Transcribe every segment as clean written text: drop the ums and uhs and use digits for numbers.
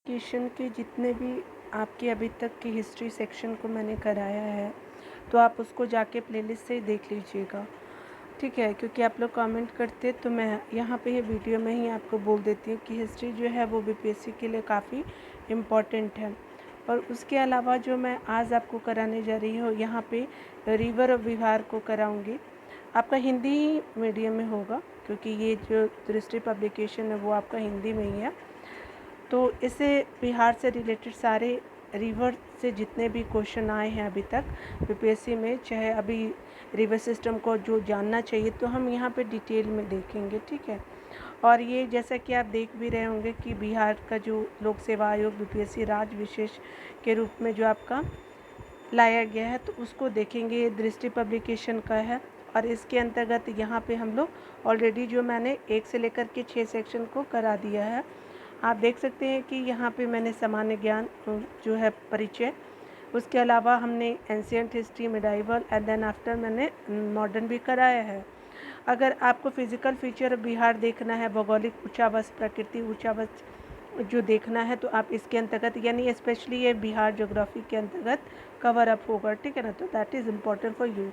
Education के जितने भी आपके अभी तक के हिस्ट्री सेक्शन को मैंने कराया है, तो आप उसको जाके प्लेलिस्ट से देख लीजिएगा, ठीक है। क्योंकि आप लोग कमेंट करते तो मैं यहाँ पे ये वीडियो में ही आपको बोल देती हूँ कि हिस्ट्री जो है वो बीपीएससी के लिए काफ़ी इम्पॉर्टेंट है। और उसके अलावा जो मैं आज आपको कराने जा रही हूँ, यहाँ पे रिवर ऑफ बिहार को कराऊँगी। आपका हिंदी मीडियम में होगा, क्योंकि ये जो दृष्टि पब्लिकेशन है वो आपका हिंदी में ही है। तो इससे बिहार से रिलेटेड सारे रिवर से जितने भी क्वेश्चन आए हैं अभी तक बीपीएससी में, चाहे अभी रिवर सिस्टम को जो जानना चाहिए तो हम यहाँ पे डिटेल में देखेंगे, ठीक है। और ये जैसा कि आप देख भी रहे होंगे कि बिहार का जो लोक सेवा आयोग बीपीएससी राज्य विशेष के रूप में जो आपका लाया गया है, तो उसको देखेंगे। ये दृष्टि पब्लिकेशन का है और इसके अंतर्गत यहाँ पे हम लोग ऑलरेडी जो मैंने 1 से लेकर के 6 सेक्शन को करा दिया है। आप देख सकते हैं कि यहाँ पे मैंने सामान्य ज्ञान जो है परिचय, उसके अलावा हमने ancient history, medieval and then after मैंने मॉडर्न भी कराया है। अगर आपको फिजिकल फीचर बिहार देखना है, भौगोलिक उच्चावच, प्रकृति उच्चावच जो देखना है, तो आप इसके अंतर्गत यानी स्पेशली ये बिहार ज्योग्राफी के अंतर्गत कवर अप होगा, ठीक है ना। तो that is important for you.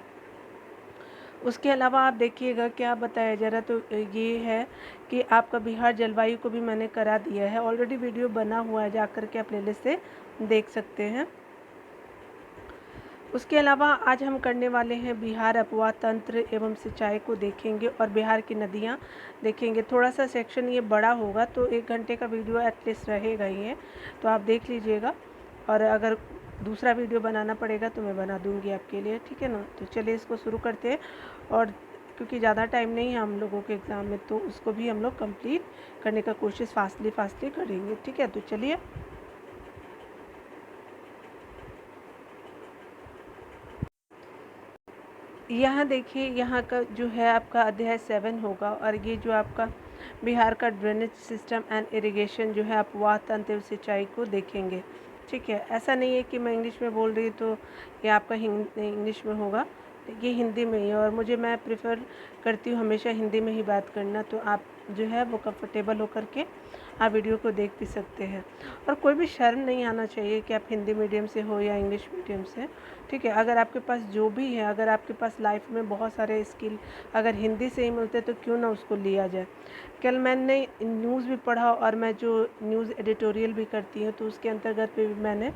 उसके अलावा आप देखिएगा क्या बताया जा रहा, तो ये है कि आपका बिहार जलवायु को भी मैंने करा दिया है, ऑलरेडी वीडियो बना हुआ है, जाकर के आप प्लेलिस्ट से देख सकते हैं। उसके अलावा आज हम करने वाले हैं बिहार अपवाह तंत्र एवं सिंचाई को देखेंगे और बिहार की नदियाँ देखेंगे। थोड़ा सा सेक्शन ये बड़ा होगा, तो 1 घंटे का वीडियो एटलीस्ट रहेगा ही है, तो आप देख लीजिएगा। और अगर दूसरा वीडियो बनाना पड़ेगा तो मैं बना दूंगी आपके लिए, ठीक है ना। तो चलिए इसको शुरू करते हैं। और क्योंकि ज़्यादा टाइम नहीं है हम लोगों के एग्ज़ाम में, तो उसको भी हम लोग कंप्लीट करने का कोशिश फास्टली करेंगे, ठीक है। तो चलिए यहाँ देखिए, यहाँ का जो है आपका अध्याय 7 होगा और ये जो आपका बिहार का ड्रेनेज सिस्टम एंड इरिगेशन जो है, आप वाह तंत्र सिंचाई को देखेंगे, ठीक है। ऐसा नहीं है कि मैं इंग्लिश में बोल रही तो ये आपका इंग्लिश में होगा, ये हिंदी में ही है। और मैं प्रेफर करती हूँ हमेशा हिंदी में ही बात करना, तो आप जो है वो कंफर्टेबल होकर के आप वीडियो को देख भी सकते हैं। और कोई भी शर्म नहीं आना चाहिए कि आप हिंदी मीडियम से हो या इंग्लिश मीडियम से, ठीक है। अगर आपके पास जो भी है, अगर आपके पास लाइफ में बहुत सारे स्किल अगर हिंदी से ही मिलते तो क्यों ना उसको लिया जाए। कल मैंने न्यूज़ भी पढ़ा और मैं जो न्यूज़ एडिटोरियल भी करती हूँ, तो उसके अंतर्गत पे भी मैंने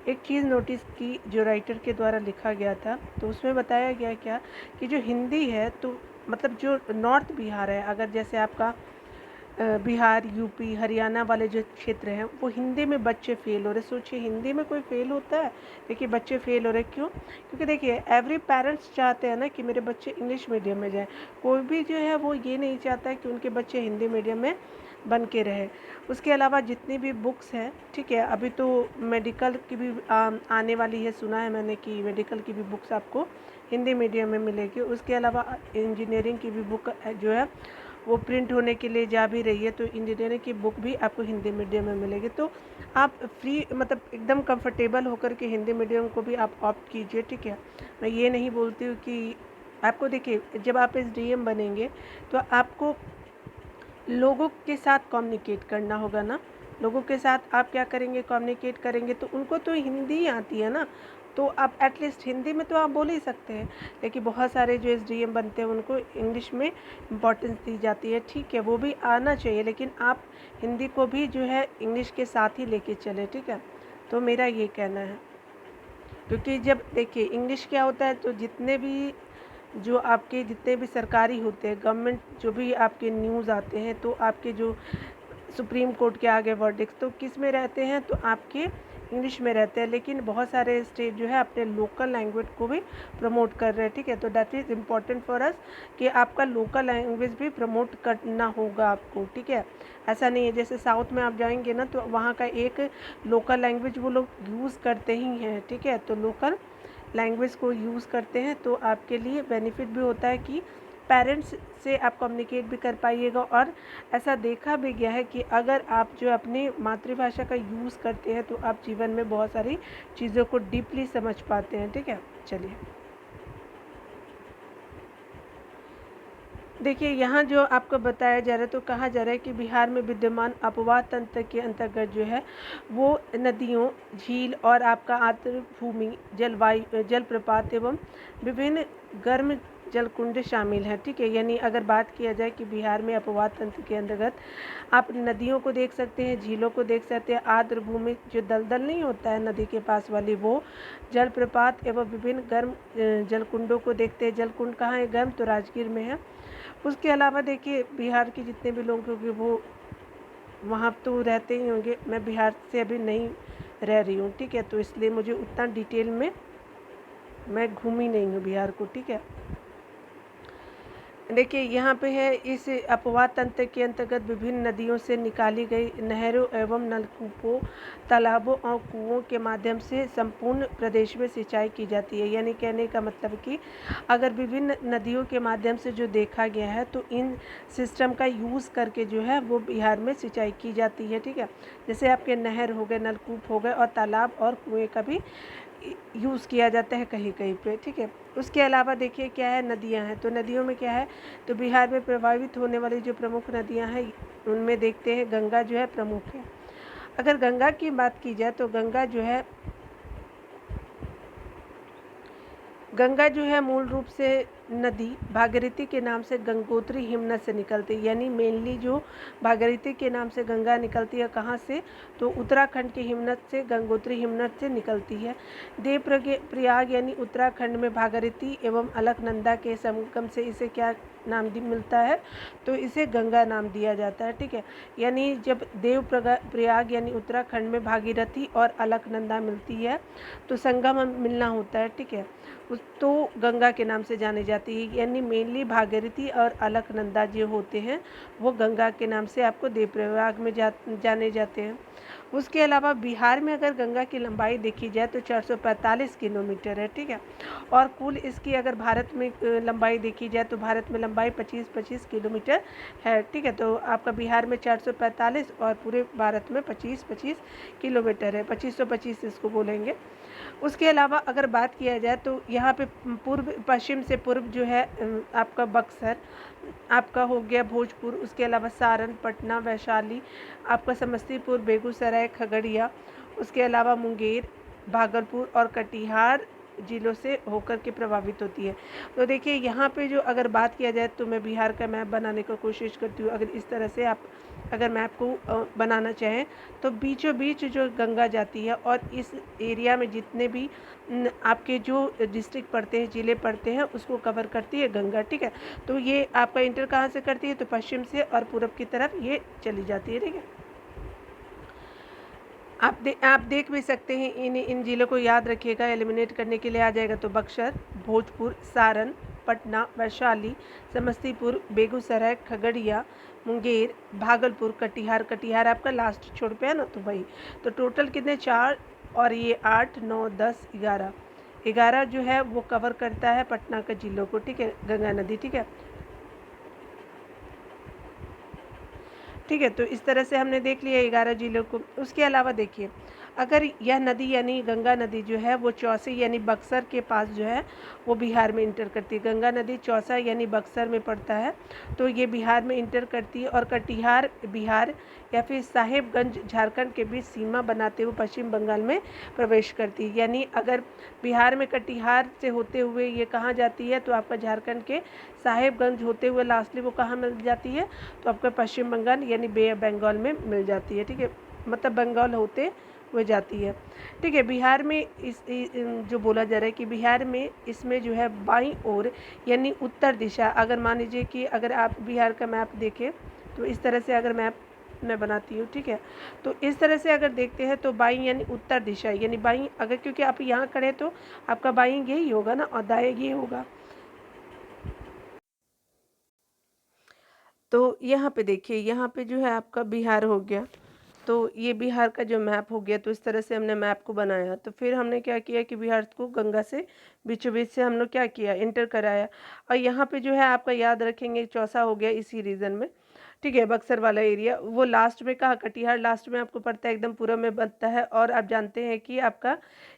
एक चीज़ नोटिस की जो राइटर के द्वारा लिखा गया था। तो उसमें बताया गया क्या कि जो हिंदी है, तो मतलब जो नॉर्थ बिहार है, अगर जैसे आपका बिहार, यूपी, हरियाणा वाले जो क्षेत्र हैं, वो हिंदी में बच्चे फ़ेल हो रहे। सोचिए, हिंदी में कोई फ़ेल होता है? देखिए बच्चे फ़ेल हो रहे, क्यों? क्योंकि देखिए एवरी पेरेंट्स चाहते हैं ना कि मेरे बच्चे इंग्लिश मीडियम में जाएँ। कोई भी जो है वो ये नहीं चाहता है कि उनके बच्चे हिंदी मीडियम में बन के रहे। उसके अलावा जितनी भी बुक्स हैं, ठीक है, अभी तो मेडिकल की भी आने वाली है, सुना है मैंने कि मेडिकल की भी बुक्स आपको हिंदी मीडियम में मिलेगी। उसके अलावा इंजीनियरिंग की भी बुक जो है वो प्रिंट होने के लिए जा भी रही है, तो इंजीनियरिंग की बुक भी आपको हिंदी मीडियम में मिलेगी। तो आप फ्री मतलब एकदम कंफर्टेबल होकर के हिंदी मीडियम को भी आप ऑप्ट कीजिए, ठीक है। मैं ये नहीं बोलती हूँ कि आपको, देखिए जब आप एसडीएम बनेंगे तो आपको लोगों के साथ कम्युनिकेट करना होगा ना। लोगों के साथ आप क्या करेंगे, कम्युनिकेट करेंगे, तो उनको तो हिंदी ही आती है ना, तो आप एटलीस्ट हिंदी में तो आप बोल ही सकते हैं। लेकिन बहुत सारे जो एसडीएम बनते हैं उनको इंग्लिश में इम्पोर्टेंस दी जाती है, ठीक है, वो भी आना चाहिए, लेकिन आप हिंदी को भी जो है इंग्लिश के साथ ही लेके चले, ठीक है। तो मेरा ये कहना है, क्योंकि जब देखिए इंग्लिश क्या होता है, तो जितने भी जो आपके जितने भी सरकारी होते हैं, गवर्नमेंट जो भी आपके न्यूज़ आते हैं, तो आपके जो सुप्रीम कोर्ट के आगे वर्डिक्ट तो किस में रहते हैं, तो आपके इंग्लिश में रहते हैं। लेकिन बहुत सारे स्टेट जो है अपने लोकल लैंग्वेज को भी प्रमोट कर रहे हैं, ठीक है। तो that is important for us कि आपका लोकल लैंग्वेज भी प्रमोट करना होगा आपको, ठीक है। ऐसा नहीं है जैसे साउथ में आप जाएंगे ना, तो वहाँ का एक लोकल लैंग्वेज वो लोग यूज़ करते ही हैं, ठीक है। तो लोकल लैंग्वेज को यूज़ करते हैं, तो आपके लिए बेनिफिट भी होता है कि पेरेंट्स से आप कम्युनिकेट भी कर पाइएगा। और ऐसा देखा भी गया है कि अगर आप जो अपनी मातृभाषा का यूज़ करते हैं, तो आप जीवन में बहुत सारी चीज़ों को डीपली समझ पाते हैं, ठीक है। चलिए देखिए, यहाँ जो आपको बताया जा रहा है, तो कहा जा रहा है कि बिहार में विद्यमान अपवाह तंत्र के अंतर्गत जो है वो नदियों, झील और आपका आर्द्रभूमि जलप्रपात एवं विभिन्न गर्म जलकुंड शामिल हैं। ठीक है, यानी अगर बात किया जाए कि बिहार में अपवाह तंत्र के अंतर्गत आप नदियों को देख सकते हैं, झीलों को देख सकते हैं, आर्द्रभूमि जो दलदल नहीं होता है नदी के पास वाली वो, जलप्रपात एवं विभिन्न गर्म जलकुंडों को देखते हैं। जलकुंड कहाँ है? गर्म, तो राजगीर में है। उसके अलावा देखिए, बिहार के जितने भी लोग होंगे वो वहाँ तो रहते ही होंगे। मैं बिहार से अभी नहीं रह रही हूँ, ठीक है, तो इसलिए मुझे उतना डिटेल में मैं घूमी नहीं हूँ बिहार को। ठीक है, देखिए यहाँ पे है, इस अपवाह तंत्र के अंतर्गत विभिन्न नदियों से निकाली गई नहरों एवं नलकूपों, तालाबों और कुओं के माध्यम से संपूर्ण प्रदेश में सिंचाई की जाती है। यानी कहने का मतलब कि अगर विभिन्न नदियों के माध्यम से जो देखा गया है, तो इन सिस्टम का यूज़ करके जो है वो बिहार में सिंचाई की जाती है। ठीक है, जैसे आपके नहर हो गए, नलकूप हो गए और तालाब और कुएँ का भी यूज़ किया जाता है कहीं कहीं पे। ठीक है, उसके अलावा देखिए क्या है, नदियाँ हैं, तो नदियों में क्या है, तो बिहार में प्रभावित होने वाली जो प्रमुख नदियाँ हैं उनमें देखते हैं गंगा जो है प्रमुख है। अगर गंगा की बात की जाए तो गंगा जो है मूल रूप से नदी भागीरथी के नाम से गंगोत्री हिमनद से निकलती है। यानी मेनली जो भागीरथी के नाम से गंगा निकलती है कहाँ से, तो उत्तराखंड के हिमनद से, गंगोत्री हिमनद से निकलती है। प्रयाग यानी उत्तराखंड में भागीरथी एवं अलकनंदा के संगम से इसे क्या नाम मिलता है, तो इसे गंगा नाम दिया जाता है। ठीक है, यानी जब प्रयाग यानी उत्तराखंड में भागीरथी और अलकनंदा मिलती है तो संगम मिलना होता है। ठीक है, तो गंगा के नाम से जानी जाती है। यानी मेनली भागीरथी और अलकनंदा जो होते हैं वो गंगा के नाम से आपको देवप्रयाग में जाने जाते हैं। उसके अलावा बिहार में अगर गंगा की लंबाई देखी जाए तो 445 किलोमीटर है। ठीक है, और कुल इसकी अगर भारत में लंबाई देखी जाए तो भारत में लंबाई 25-25 किलोमीटर है। ठीक है, तो आपका बिहार में 445 और पूरे भारत में 25-25 किलोमीटर है, 2525 इसको बोलेंगे। उसके अलावा अगर बात किया जाए तो यहाँ पे पूर्व पश्चिम से पूर्व जो है आपका बक्सर, आपका हो गया भोजपुर, उसके अलावा सारण, पटना, वैशाली, आपका समस्तीपुर, बेगूसराय, खगड़िया, उसके अलावा मुंगेर, भागलपुर और कटिहार जिलों से होकर के प्रभावित होती है। तो देखिए यहाँ पे जो अगर बात किया जाए तो मैं बिहार का मैप बनाने की कोशिश करती हूँ। अगर इस तरह से आप अगर मैप को बनाना चाहें तो बीचों बीच जो गंगा जाती है और इस एरिया में जितने भी आपके जो डिस्ट्रिक्ट पड़ते हैं, ज़िले पड़ते हैं, उसको कवर करती है गंगा। ठीक है, तो ये आपका इंटर कहाँ से करती है, तो पश्चिम से और पूरब की तरफ ये चली जाती है। ठीक है, आप देख भी सकते हैं, इन ज़िलों को याद रखिएगा, एलिमिनेट करने के लिए आ जाएगा तो बक्सर, भोजपुर, सारण, पटना, वैशाली, समस्तीपुर, बेगूसराय, खगड़िया, मुंगेर, भागलपुर, कटिहार। कटिहार आपका लास्ट छोड़ पे है ना, तो वही। तो टोटल कितने, 4 और ये 8, 9, 10, 11, 11 जो है वो कवर करता है पटना के ज़िलों को। ठीक है, गंगा नदी। ठीक है, ठीक है, तो इस तरह से हमने देख लिया 11 ज़िलों को। उसके अलावा देखिए, अगर यह नदी यानी गंगा नदी जो है वो चौसा यानी बक्सर के पास जो है वो बिहार में इंटर करती है। गंगा नदी चौसा यानी बक्सर में पड़ता है, तो ये बिहार में इंटर करती है और कटिहार बिहार या फिर साहेबगंज झारखंड के बीच सीमा बनाते हुए पश्चिम बंगाल में प्रवेश करती है। यानी अगर बिहार में कटिहार से होते हुए ये कहाँ जाती है, तो आपका झारखंड के साहेबगंज होते हुए लास्टली वो कहाँ मिल जाती है, तो आपका पश्चिम बंगाल यानी बे ऑफ बंगाल में मिल जाती है। ठीक है, मतलब बंगाल होते हुए जाती है। ठीक है, बिहार में जो बोला जा रहा है कि बिहार में इसमें जो है बाईं ओर यानी उत्तर दिशा, अगर मान लीजिए कि अगर आप बिहार का मैप देखें तो इस तरह से अगर मैप मैं बनाती हूँ। ठीक है, तो इस तरह से अगर देखते हैं तो बाईं यानी उत्तर दिशा, यानी बाईं, अगर क्योंकि आप यहाँ खड़े तो आपका बाईं यही होगा ना और दाएं ये होगा। तो यहाँ पे देखिए, यहाँ पे जो है आपका बिहार हो गया, तो ये बिहार का जो मैप हो गया, तो इस तरह से हमने मैप को बनाया। तो फिर हमने क्या किया कि बिहार को गंगा से बीचों बीच से हम लोग क्या किया, इंटर कराया। और यहाँ पे जो है आपका याद रखेंगे चौसा हो गया इसी रीज़न में। ठीक है, बक्सर वाला एरिया वो लास्ट में, कहाँ कटिहार लास्ट में आपको पड़ता है, एकदम पूरब में बनता है। और आप जानते हैं कि आपका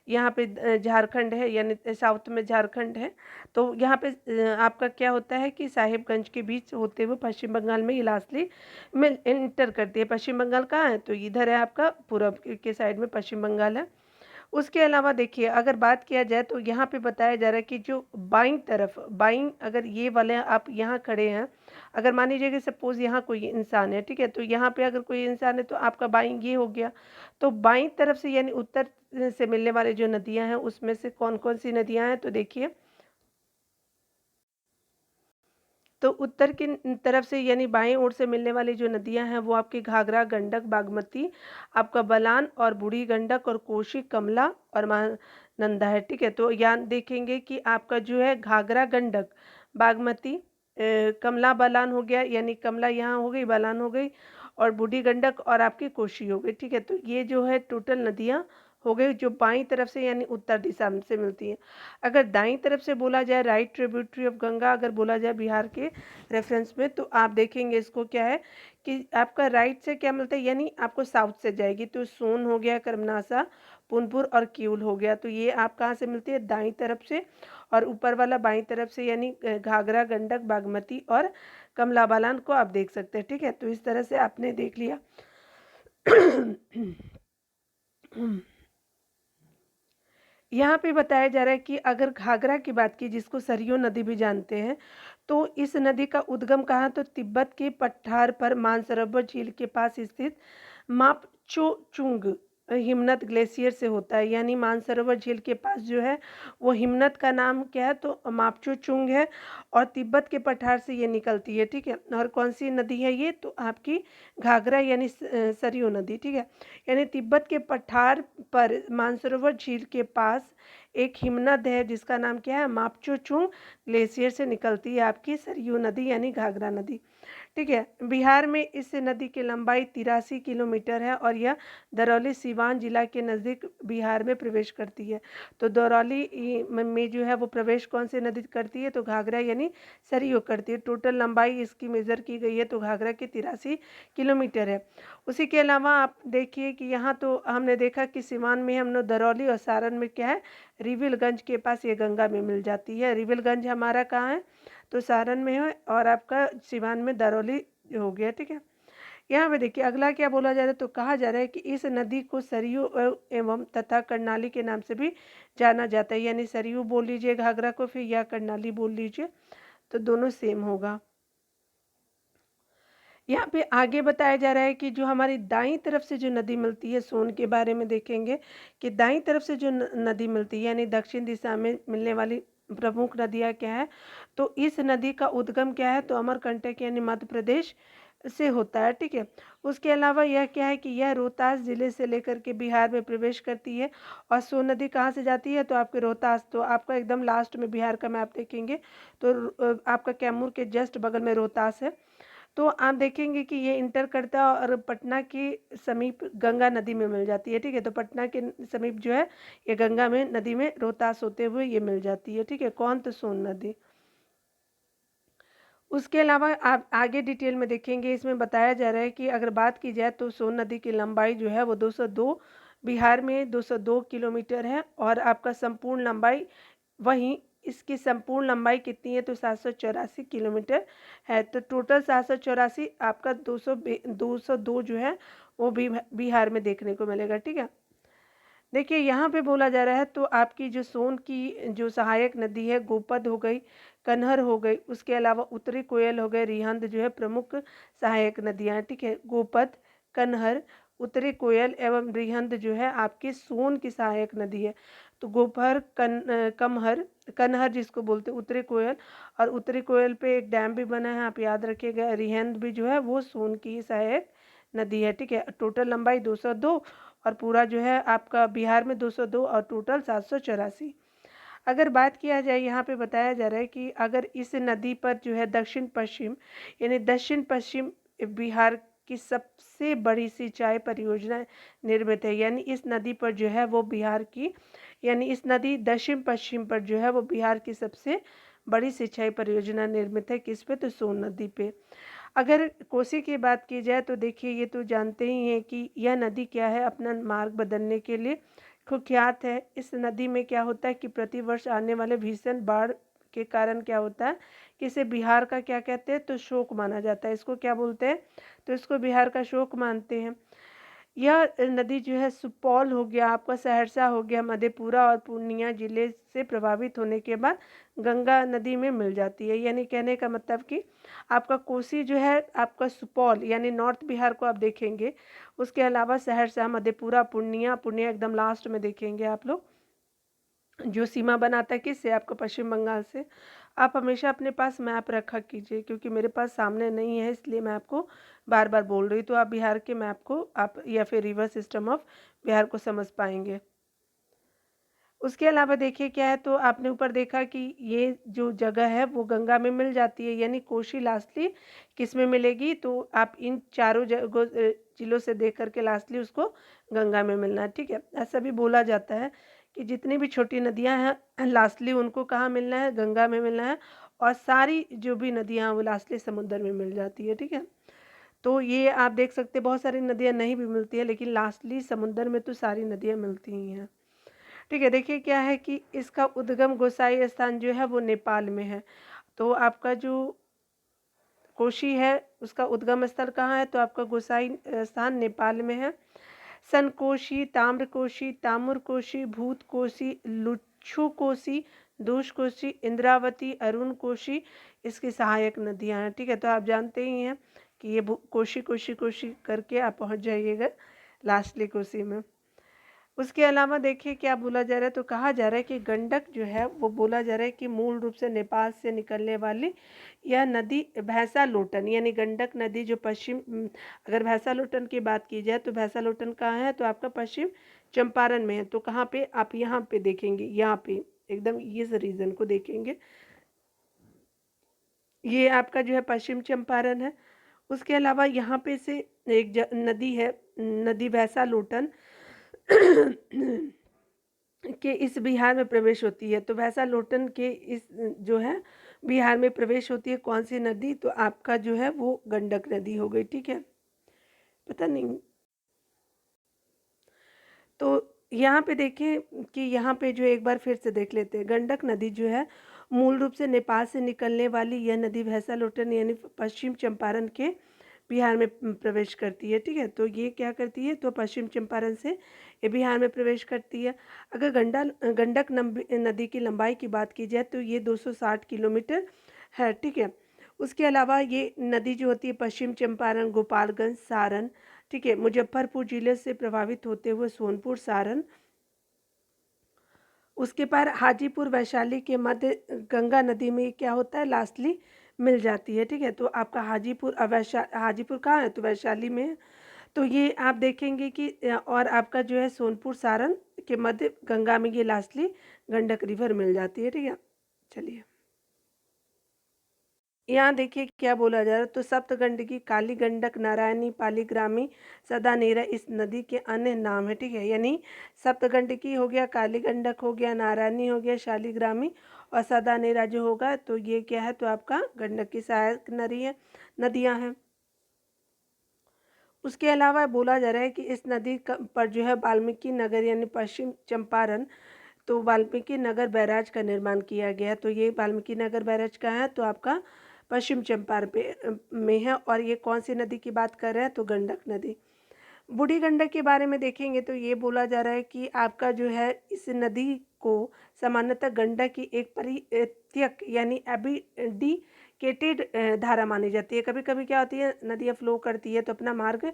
यहाँ पे झारखंड है, यानी साउथ में झारखंड है। तो यहाँ पे आपका क्या होता है कि साहिबगंज के बीच होते हुए पश्चिम बंगाल में इलास्ली में इंटर करती है। पश्चिम बंगाल कहाँ है? तो इधर है आपका पूरब के साइड में पश्चिम बंगाल है। उसके अलावा देखिए, अगर बात किया जाए तो यहाँ पे बताया जा रहा है कि जो बाईं तरफ, बाईं अगर ये वाले आप यहाँ खड़े हैं, अगर मान लीजिए कि सपोज़ यहाँ कोई इंसान है, ठीक है, तो यहाँ पे अगर कोई इंसान है तो आपका बाईं ये हो गया। तो बाईं तरफ से यानी उत्तर से मिलने वाले जो नदियाँ हैं उसमें से कौन कौन सी नदियाँ हैं, तो देखिए, तो उत्तर की तरफ से यानी बाएं ओर से मिलने वाली जो नदियां हैं वो आपकी घाघरा, गंडक, बागमती, आपका बलान और बूढ़ी गंडक और कोसी, कमला और महानंदा है। ठीक है, तो यहाँ देखेंगे कि आपका जो है घाघरा, गंडक, बागमती, कमला, बलान हो गया, यानी कमला यहाँ हो गई, बलान हो गई, और बूढ़ी गंडक और आपकी कोसी हो गई। ठीक है, तो ये जो है टोटल नदियाँ हो गई जो बाईं तरफ से यानी उत्तर दिशा से मिलती हैं। अगर दाईं तरफ से बोला जाए, राइट ट्रिब्यूटरी ऑफ गंगा अगर बोला जाए बिहार के रेफरेंस में, तो आप देखेंगे इसको क्या है कि आपका राइट से क्या मिलता है, यानी आपको साउथ से जाएगी, तो सोन हो गया, कर्मनासा, पुनपुर और किऊल हो गया। तो ये आप कहाँ से मिलती है? दाईं तरफ से। और ऊपर वाला बाईं तरफ से, यानी घाघरा, गंडक, बागमती और कमला बलान को आप देख सकते हैं। ठीक है, तो इस तरह से आपने देख लिया। यहाँ पे बताया जा रहा है कि अगर घाघरा की बात की, जिसको सरयू नदी भी जानते हैं, तो इस नदी का उद्गम कहाँ? तो तिब्बत के पठार पर मानसरोवर झील के पास स्थित मापचोचुंग हिमनद ग्लेशियर से होता है। यानी मानसरोवर झील के पास जो है वो हिमनद का नाम क्या है? तो मापचोचुंग है, और तिब्बत के पठार से ये निकलती है। ठीक है, और कौन सी नदी है ये? तो आपकी घाघरा यानी सरयू नदी। ठीक है, यानी तिब्बत के पठार पर मानसरोवर झील के पास एक हिमनद है जिसका नाम क्या है? मापचोचुंग ग्लेशियर से निकलती है आपकी सरयू नदी यानी घाघरा नदी। ठीक है, बिहार में इस नदी की लंबाई 83 किलोमीटर है और यह दरौली सीवान जिला के नज़दीक बिहार में प्रवेश करती है। तो दरौली में जो है वो प्रवेश कौन सी नदी करती है? तो घाघरा यानी सरयू करती है। टोटल लंबाई इसकी मेज़र की गई है तो घाघरा की 83 किलोमीटर है। उसी के अलावा आप देखिए कि यहाँ तो हमने देखा कि सीवान में हम लोग दरौली, और सारण में क्या है? रिविलगंज के पास ये गंगा में मिल जाती है। रिविलगंज हमारा कहाँ है? तो सारण में है, और आपका सिवान में दरौली हो गया। ठीक है, यहाँ पे देखिए अगला क्या बोला जा रहा है, तो कहा जा रहा है कि इस नदी को सरयू एवं तथा कर्णाली के नाम से भी जाना जाता है। यानी सरयू बोल लीजिए घाघरा को, फिर या कर्णाली बोल लीजिए, तो दोनों सेम होगा। यहाँ पे आगे बताया जा रहा है कि जो हमारी दाईं तरफ से जो नदी मिलती है, सोन के बारे में देखेंगे कि दाईं तरफ से जो नदी मिलती है यानी दक्षिण दिशा में मिलने वाली प्रमुख नदियाँ क्या है? तो इस नदी का उद्गम क्या है? तो अमरकंटक यानी मध्य प्रदेश से होता है। ठीक है, उसके अलावा यह क्या है कि यह रोहतास जिले से लेकर के बिहार में प्रवेश करती है। और सोन नदी कहाँ से जाती है? तो आपके रोहतास, तो आपका एकदम लास्ट में बिहार का मैप देखेंगे तो आपका कैमूर के जस्ट बगल में रोहतास है। तो आप देखेंगे कि ये इंटर करता है और पटना के समीप गंगा नदी में मिल जाती है। ठीक है, तो पटना के समीप जो है ये गंगा में नदी में रोहतास होते हुए ये मिल जाती है। ठीक है, कौन? तो सोन नदी। उसके अलावा आप आगे डिटेल में देखेंगे, इसमें बताया जा रहा है कि अगर बात की जाए तो सोन नदी की लंबाई जो है वो 202, बिहार में 202 किलोमीटर है, और आपका संपूर्ण लंबाई वहीं इसकी संपूर्ण लंबाई कितनी है? तो 784 किलोमीटर है। तो टोटल 784 आपका 202 जो है वो भी बिहार में देखने को मिलेगा। ठीक है, देखिए यहाँ पे बोला जा रहा है तो आपकी जो सोन की जो सहायक नदी है, गोपद हो गई, कन्हर हो गई, उसके अलावा उत्तरी कोयल हो गए, रिहंद जो है प्रमुख सहायक नदियाँ हैं। ठीक है, गोपद, कन्हर, उत्तरी कोयल एवं रिहंद जो है आपकी सोन की सहायक नदी है। तो गोपर, कमहर, कन्हर जिसको बोलते हैं, उत्तरी कोयल, और उत्तरी कोयल पे एक डैम भी बना है, आप याद रखिएगा। रिहंद भी जो है वो सोन की सहायक नदी है। ठीक है, टोटल लंबाई 202, और पूरा जो है आपका बिहार में 202 और टोटल 784। अगर बात किया जाए, यहाँ पे बताया जा रहा है कि अगर इस नदी पर जो है दक्षिण पश्चिम यानी दक्षिण पश्चिम बिहार की सबसे बड़ी सिंचाई परियोजना निर्मित है। यानी इस नदी पर जो है वो बिहार की, यानी इस नदी दक्षिण पश्चिम पर जो है वो बिहार की सबसे बड़ी सिंचाई परियोजना निर्मित है। किस पे? तो सोन नदी पे। अगर कोसी की बात की जाए तो देखिए ये तो जानते ही हैं कि यह नदी क्या है, अपना मार्ग बदलने के लिए कुख्यात है। इस नदी में क्या होता है कि प्रतिवर्ष आने वाले भीषण बाढ़ के कारण क्या होता है कि इसे बिहार का क्या कहते हैं तो शोक माना जाता है। इसको क्या बोलते हैं तो इसको बिहार का शोक मानते हैं। यह नदी जो है सुपौल हो गया, आपका सहरसा हो गया, मधेपुरा और पूर्णिया जिले से प्रभावित होने के बाद गंगा नदी में मिल जाती है। यानी कहने का मतलब कि आपका कोसी जो है आपका सुपौल यानी नॉर्थ बिहार को आप देखेंगे, उसके अलावा सहरसा, मधेपुरा, पूर्णिया एकदम लास्ट में देखेंगे आप लोग, जो सीमा बनाता है किससे, आपको पश्चिम बंगाल से। आप हमेशा अपने पास मैप रखा कीजिए, क्योंकि मेरे पास सामने नहीं है इसलिए मैं आपको बार बार बोल रही हूँ। तो आप बिहार के मैप को आप या फिर रिवर सिस्टम ऑफ बिहार को समझ पाएंगे। उसके अलावा देखिए क्या है, तो आपने ऊपर देखा कि ये जो जगह है वो गंगा में मिल जाती है। यानी कोशी लास्टली किस में मिलेगी, तो आप इन चारों जगह जिलों से देख करके लास्टली उसको गंगा में मिलना है। ठीक है, ऐसा भी बोला जाता है कि जितनी भी छोटी नदियां हैं लास्टली उनको कहाँ मिलना है, गंगा में मिलना है। और सारी जो भी नदियां हैं वो लास्टली समुद्र में मिल जाती है। ठीक है, तो ये आप देख सकते हैं बहुत सारी नदियां नहीं भी मिलती है, लेकिन लास्टली समुद्र में तो सारी नदियां मिलती ही हैं। ठीक है, देखिए क्या है कि इसका उद्गम गोसाई स्थान जो है वो नेपाल में है। तो आपका जो कोशी है उसका उद्गम स्थल कहाँ है, तो आपका गोसाई स्थान नेपाल में है। सनकोशी, ताम्रकोशी, तामुरकोशी, भूतकोशी, लुच्छुकोशी, दूषकोशी, इंद्रावती, अरुण कोशी इसकी सहायक नदियाँ हैं। ठीक है, तो आप जानते ही हैं कि ये कोशी कोशी कोशी करके आप पहुँच जाइएगा लास्टली कोसी में। उसके अलावा देखिए क्या बोला जा रहा है, तो कहा जा रहा है कि गंडक जो है वो बोला जा रहा है कि मूल रूप से नेपाल से निकलने वाली यह नदी भैंसा लोटन यानी गंडक नदी जो अगर भैंसा लोटन की बात की जाए तो भैंसा लोटन कहाँ है, तो आपका पश्चिम चंपारण में है। तो कहाँ पे, आप यहाँ पे देखेंगे, यहाँ पे एकदम इस रीजन को देखेंगे, ये आपका जो है पश्चिम चंपारण है। उसके अलावा यहाँ पे से एक नदी है, नदी भैंसा लोटन के इस बिहार में प्रवेश होती है। तो भैंसा लोटन के इस जो है बिहार में प्रवेश होती है कौन सी नदी, तो आपका जो है वो गंडक नदी हो गई। ठीक है, पता नहीं। तो यहाँ पे देखिए कि यहाँ पे जो एक बार फिर से देख लेते हैं, गंडक नदी जो है मूल रूप से नेपाल से निकलने वाली यह नदी भैंसा लोटन यानी पश्चिम चंपारण के बिहार में प्रवेश करती है। ठीक है, तो ये क्या करती है, तो पश्चिम चंपारण से ये बिहार में प्रवेश करती है। अगर गंडक नदी की लंबाई की बात की जाए तो ये 260 किलोमीटर है। ठीक है, उसके अलावा ये नदी जो होती है पश्चिम चंपारण, गोपालगंज, सारण, ठीक है, मुजफ्फरपुर जिले से प्रभावित होते हुए सोनपुर, सारण, उसके पार हाजीपुर, वैशाली के मध्य गंगा नदी में क्या होता है लास्टली मिल जाती है। ठीक है, तो आपका हाजीपुर कहाँ है, तो वैशाली में है। तो ये आप देखेंगे कि और आपका जो है सोनपुर, सारण के मध्य गंगा में ये लास्टली गंडक रिवर मिल जाती है। ठीक है, चलिए यहाँ देखिए क्या बोला जा रहा है, तो सप्तगंडकी, काली गंडक, नारायणी, पालीग्रामी, सदानेरा इस नदी के अन्य नाम है। ठीक है, यानी सप्तगंडकी हो गया, काली गंडक हो गया, नारायणी हो गया, शालिग्रामी और सदानेरा जो होगा तो ये क्या है, तो आपका गंडक की सहायक नदियाँ हैं। उसके अलावा बोला जा रहा है कि इस नदी पर जो है वाल्मीकि नगर यानी पश्चिम चंपारण, तो वाल्मीकि नगर बैराज का निर्माण किया गया। तो ये वाल्मीकि नगर बैराज का है, तो आपका पश्चिम चंपारण में है। और ये कौन सी नदी की बात कर रहे हैं, तो गंडक नदी। बूढ़ी गंडक के बारे में देखेंगे तो ये बोला जा रहा है कि आपका जो है इस नदी को सामान्यतः गंडक की एक परित्यक यानी एबिडिकेटेड धारा मानी जाती है। कभी कभी क्या होती है, नदियाँ फ्लो करती है तो अपना मार्ग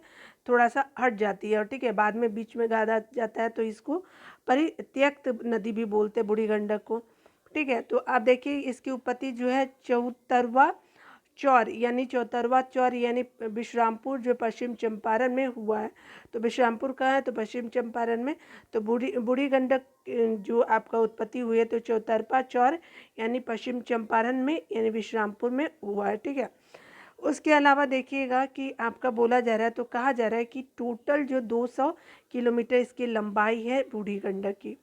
थोड़ा सा हट जाती है और ठीक है बाद में बीच में गादा जाता है, तो इसको परित्यक्त नदी भी बोलते हैं बूढ़ी गंडक को। ठीक है, तो आप देखिए इसकी उत्पत्ति जो है चौतरवा चौर यानी विश्रामपुर जो पश्चिम चंपारण में हुआ है। तो विश्रामपुर कहाँ है, तो पश्चिम चंपारण में। तो बूढ़ी गंडक जो आपका उत्पत्ति हुई है तो चौतरपा चौर यानी पश्चिम चंपारण में यानी विश्रामपुर में हुआ है। ठीक है, उसके अलावा देखिएगा कि आपका बोला जा रहा है, तो कहा जा रहा है कि टोटल जो 200 किलोमीटर इसकी लंबाई है बूढ़ी गंडक की।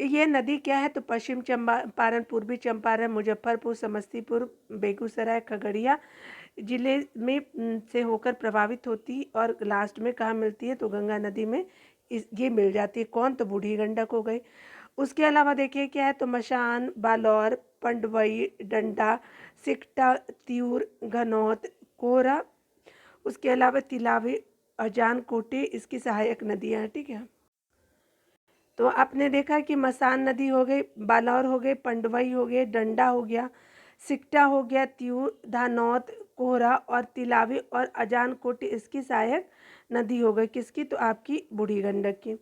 ये नदी क्या है, तो पश्चिम चंपारण, पूर्वी चंपारण, मुजफ्फरपुर, समस्तीपुर, बेगूसराय, खगड़िया जिले में से होकर प्रभावित होती और लास्ट में कहाँ मिलती है, तो गंगा नदी में ये मिल जाती है। कौन, तो बूढ़ी गंडक हो गई। उसके अलावा देखिए क्या है, तो मशान, बालौर, पंडवई, डंडा, सिकटा, त्यूर, घनौत, कोहरा, उसके अलावा तिलावे, अजान कोटे इसकी सहायक नदियाँ हैं। ठीक है, तो आपने देखा कि मसान नदी हो गई, बालौर हो गए, पंडवई हो गए, डंडा हो गया, सिकटा हो गया, त्यूर, धानौत, कोहरा और तिलावी और अजान कोटी इसकी सहायक नदी हो गई। किसकी, तो आपकी बूढ़ी गंडक की।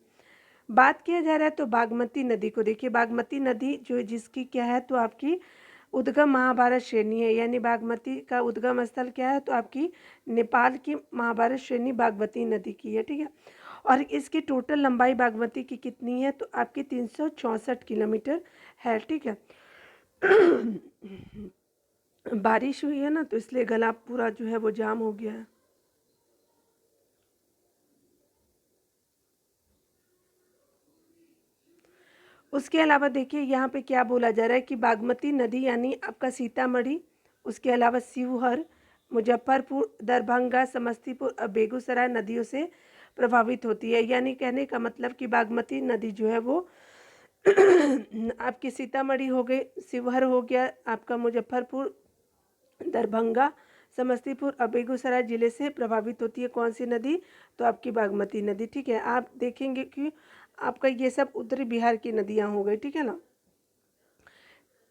बात किया जा रहा है तो बागमती नदी को देखिए। बागमती नदी जो जिसकी क्या है, तो आपकी उद्गम महाभारत श्रेणी है, यानी बागमती का उद्गम स्थल क्या है, तो आपकी नेपाल की महाभारत श्रेणी बागमती नदी की है। ठीक है, और इसकी टोटल लंबाई बागमती की कितनी है, तो आपकी 364 किलोमीटर है। ठीक है, बारिश हुई है ना, तो इसलिए गला पूरा जो है वो जाम हो गया है। उसके अलावा देखिए यहाँ पे क्या बोला जा रहा है कि बागमती नदी यानी आपका सीतामढ़ी, उसके अलावा शिवहर, मुजफ्फरपुर, दरभंगा, समस्तीपुर और बेगूसराय नदियों से प्रभावित होती है। यानी कहने का मतलब कि बागमती नदी जो है वो आपकी सीतामढ़ी हो गई, शिवहर हो गया, आपका मुजफ्फरपुर, दरभंगा, समस्तीपुर और बेगूसराय जिले से प्रभावित होती है। कौन सी नदी, तो आपकी बागमती नदी। ठीक है, आप देखेंगे कि आपका ये सब उत्तरी बिहार की नदियाँ हो गई। ठीक है ना।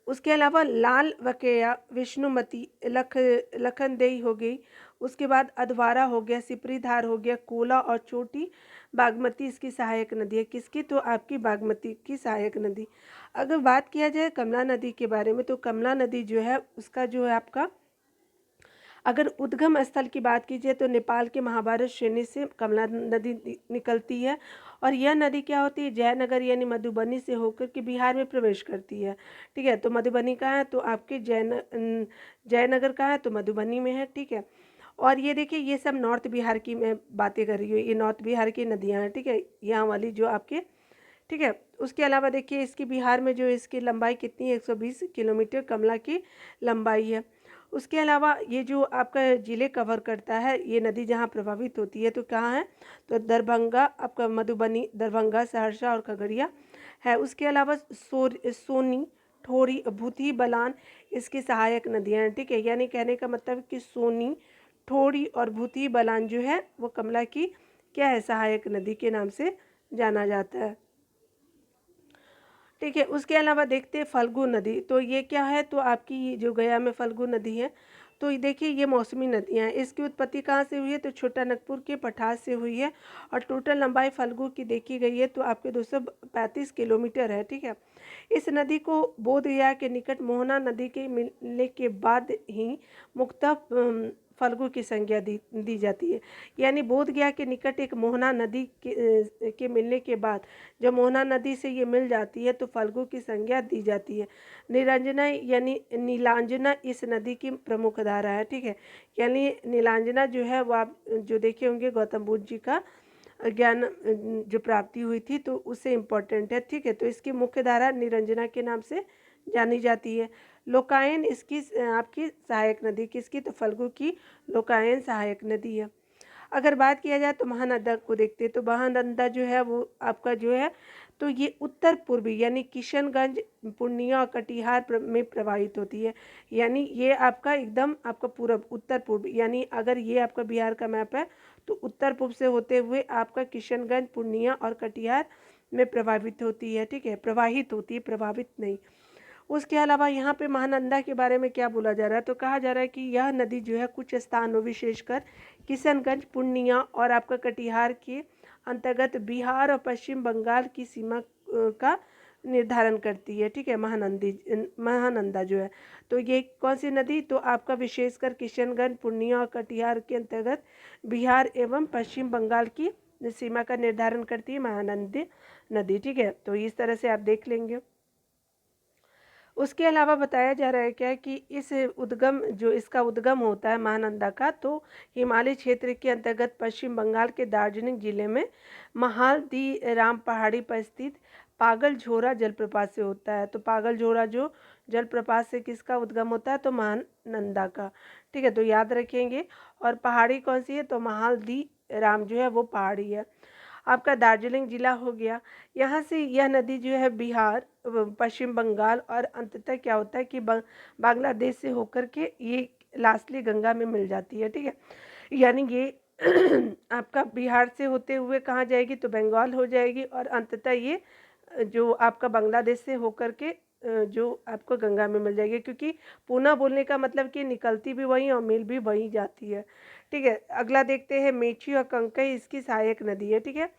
उसके अलावा लाल बकेया, विष्णुमती, लखनदेई हो गई, उसके बाद अधवारा हो गया, सिपरी धार हो गया, कोला और चोटी बागमती इसकी सहायक नदी है। किसकी, तो आपकी बागमती की सहायक नदी। अगर बात किया जाए कमला नदी के बारे में, तो कमला नदी जो है उसका जो है आपका, अगर उद्गम स्थल की बात कीजिए तो नेपाल के महाभारत श्रेणी से कमला नदी निकलती है। और यह नदी क्या होती है, जयनगर यानी मधुबनी से होकर के बिहार में प्रवेश करती है। ठीक है, तो मधुबनी कहाँ है, तो आपके जयनगर कहाँ है, तो मधुबनी में है। ठीक है, और ये देखिए ये सब नॉर्थ बिहार की मैं बातें कर रही हूँ, ये नॉर्थ बिहार की नदियाँ हैं। ठीक है, यहाँ वाली जो आपके, ठीक है। उसके अलावा देखिए इसकी बिहार में जो इसकी लंबाई कितनी है, 120 किलोमीटर कमला की लंबाई है। उसके अलावा ये जो आपका ज़िले कवर करता है, ये नदी जहाँ प्रभावित होती है तो कहाँ है, तो दरभंगा, आपका मधुबनी, दरभंगा, सहरसा और खगड़िया है। उसके अलावा सोनी, ठोरी, भूतही, बलान इसकी सहायक नदियाँ हैं। ठीक है, यानी कहने का मतलब कि सोनी, ठोरी और भूतही, बलान जो है वो कमला की क्या है, सहायक नदी के नाम से जाना जाता है। ठीक है, उसके अलावा देखते हैं फल्गु नदी। तो ये क्या है, तो आपकी जो गया में फल्गु नदी है, तो देखिए ये मौसमी नदियाँ हैं। इसकी उत्पत्ति कहाँ से हुई है, तो छोटा नागपुर के पठार से हुई है और टोटल लंबाई फल्गु की देखी गई है तो आपके 235 किलोमीटर है। ठीक है, इस नदी को बोधगया के निकट मोहना नदी के मिलने के बाद ही मुख्तलिफ फल्गु की संज्ञा दी जाती है। यानी बोधगया के निकट एक मोहना नदी के मिलने के बाद जब मोहना नदी से ये मिल जाती है तो फल्गु की संज्ञा दी जाती है। निरंजना यानी नीलांजना इस नदी की प्रमुख धारा है। ठीक है, यानी नीलांजना जो है वो आप जो देखे होंगे गौतम बुद्ध जी का ज्ञान जो प्राप्ति हुई थी तो उससे इम्पोर्टेंट है। ठीक है, तो इसकी मुख्य धारा निरंजना के नाम से जानी जाती है। लोकायन इसकी आपकी सहायक नदी, किसकी, तो फल्गु की लोकायन सहायक नदी है। अगर बात किया जाए तो महानंदा को देखते हैं, तो महानंदा जो है वो आपका जो है तो ये उत्तर पूर्वी यानी किशनगंज, पूर्णिया और कटिहार में प्रवाहित होती है। यानी ये आपका एकदम आपका पूरब उत्तर पूर्व, यानी अगर ये आपका बिहार का मैप है तो उत्तर पूर्व से होते हुए आपका किशनगंज, पूर्णिया और कटिहार में प्रभावित होती है। ठीक है, प्रवाहित होती है, प्रभावित नहीं। उसके अलावा यहाँ पे महानंदा के बारे में क्या बोला जा रहा है, तो कहा जा रहा है कि यह नदी जो है कुछ स्थानों विशेषकर किशनगंज, पूर्णिया और आपका कटिहार के अंतर्गत बिहार और पश्चिम बंगाल की सीमा का निर्धारण करती है। ठीक है, महानंदा जो है तो ये कौन सी नदी, तो आपका विशेषकर किशनगंज, पूर्णिया और कटिहार के अंतर्गत बिहार एवं पश्चिम बंगाल की सीमा का निर्धारण करती है महानंदी नदी। ठीक है, तो इस तरह से आप देख लेंगे। उसके अलावा बताया जा रहा है क्या कि इस उद्गम जो इसका उद्गम होता है महानंदा का, तो हिमालय क्षेत्र के अंतर्गत पश्चिम बंगाल के दार्जिलिंग जिले में महादी राम पहाड़ी पर स्थित पागल झोरा जलप्रपात से होता है। तो पागल झोरा जो जलप्रपात से किसका उद्गम होता है, तो महानंदा का। ठीक है, तो याद रखेंगे। और पहाड़ी कौन सी है, तो महालदी राम जो है वो पहाड़ी है। आपका दार्जिलिंग जिला हो गया। यहाँ से यह नदी जो है बिहार, पश्चिम बंगाल और अंततः क्या होता है कि बांग्लादेश से होकर के ये लास्टली गंगा में मिल जाती है। ठीक है, यानी ये आपका बिहार से होते हुए कहाँ जाएगी, तो बंगाल हो जाएगी और अंततः ये जो आपका बांग्लादेश से होकर के जो आपको गंगा में मिल जाएगी, क्योंकि पूना बोलने का मतलब कि निकलती भी वहीं और मिल भी वहीं जाती है। ठीक है, अगला देखते हैं मेची और कंकई, इसकी सहायक नदी है। ठीक है,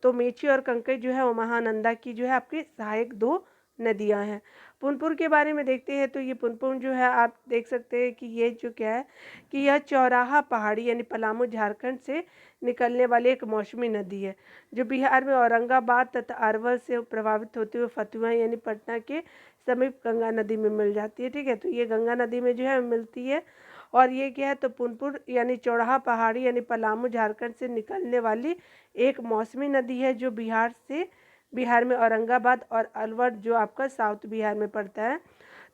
तो मेची और कंकई जो है वो महानंदा की जो है आपकी सहायक दो नदियां हैं। पुनपुन के बारे में देखते हैं। तो ये पुनपुन जो है आप देख सकते हैं कि ये जो क्या है कि यह चौराहा पहाड़ी यानी पलामू झारखंड से निकलने वाली एक मौसमी नदी है, जो बिहार में औरंगाबाद तथा अरवल से प्रभावित होते हुए फतुहा यानी पटना के समीप गंगा नदी में मिल जाती है। ठीक है, तो ये गंगा नदी में जो है मिलती है। और ये क्या है, तो पुनपुन यानी चौराहा पहाड़ी यानी पलामू झारखंड से निकलने वाली एक मौसमी नदी है, जो बिहार में औरंगाबाद और अलवर जो आपका साउथ बिहार में पड़ता है,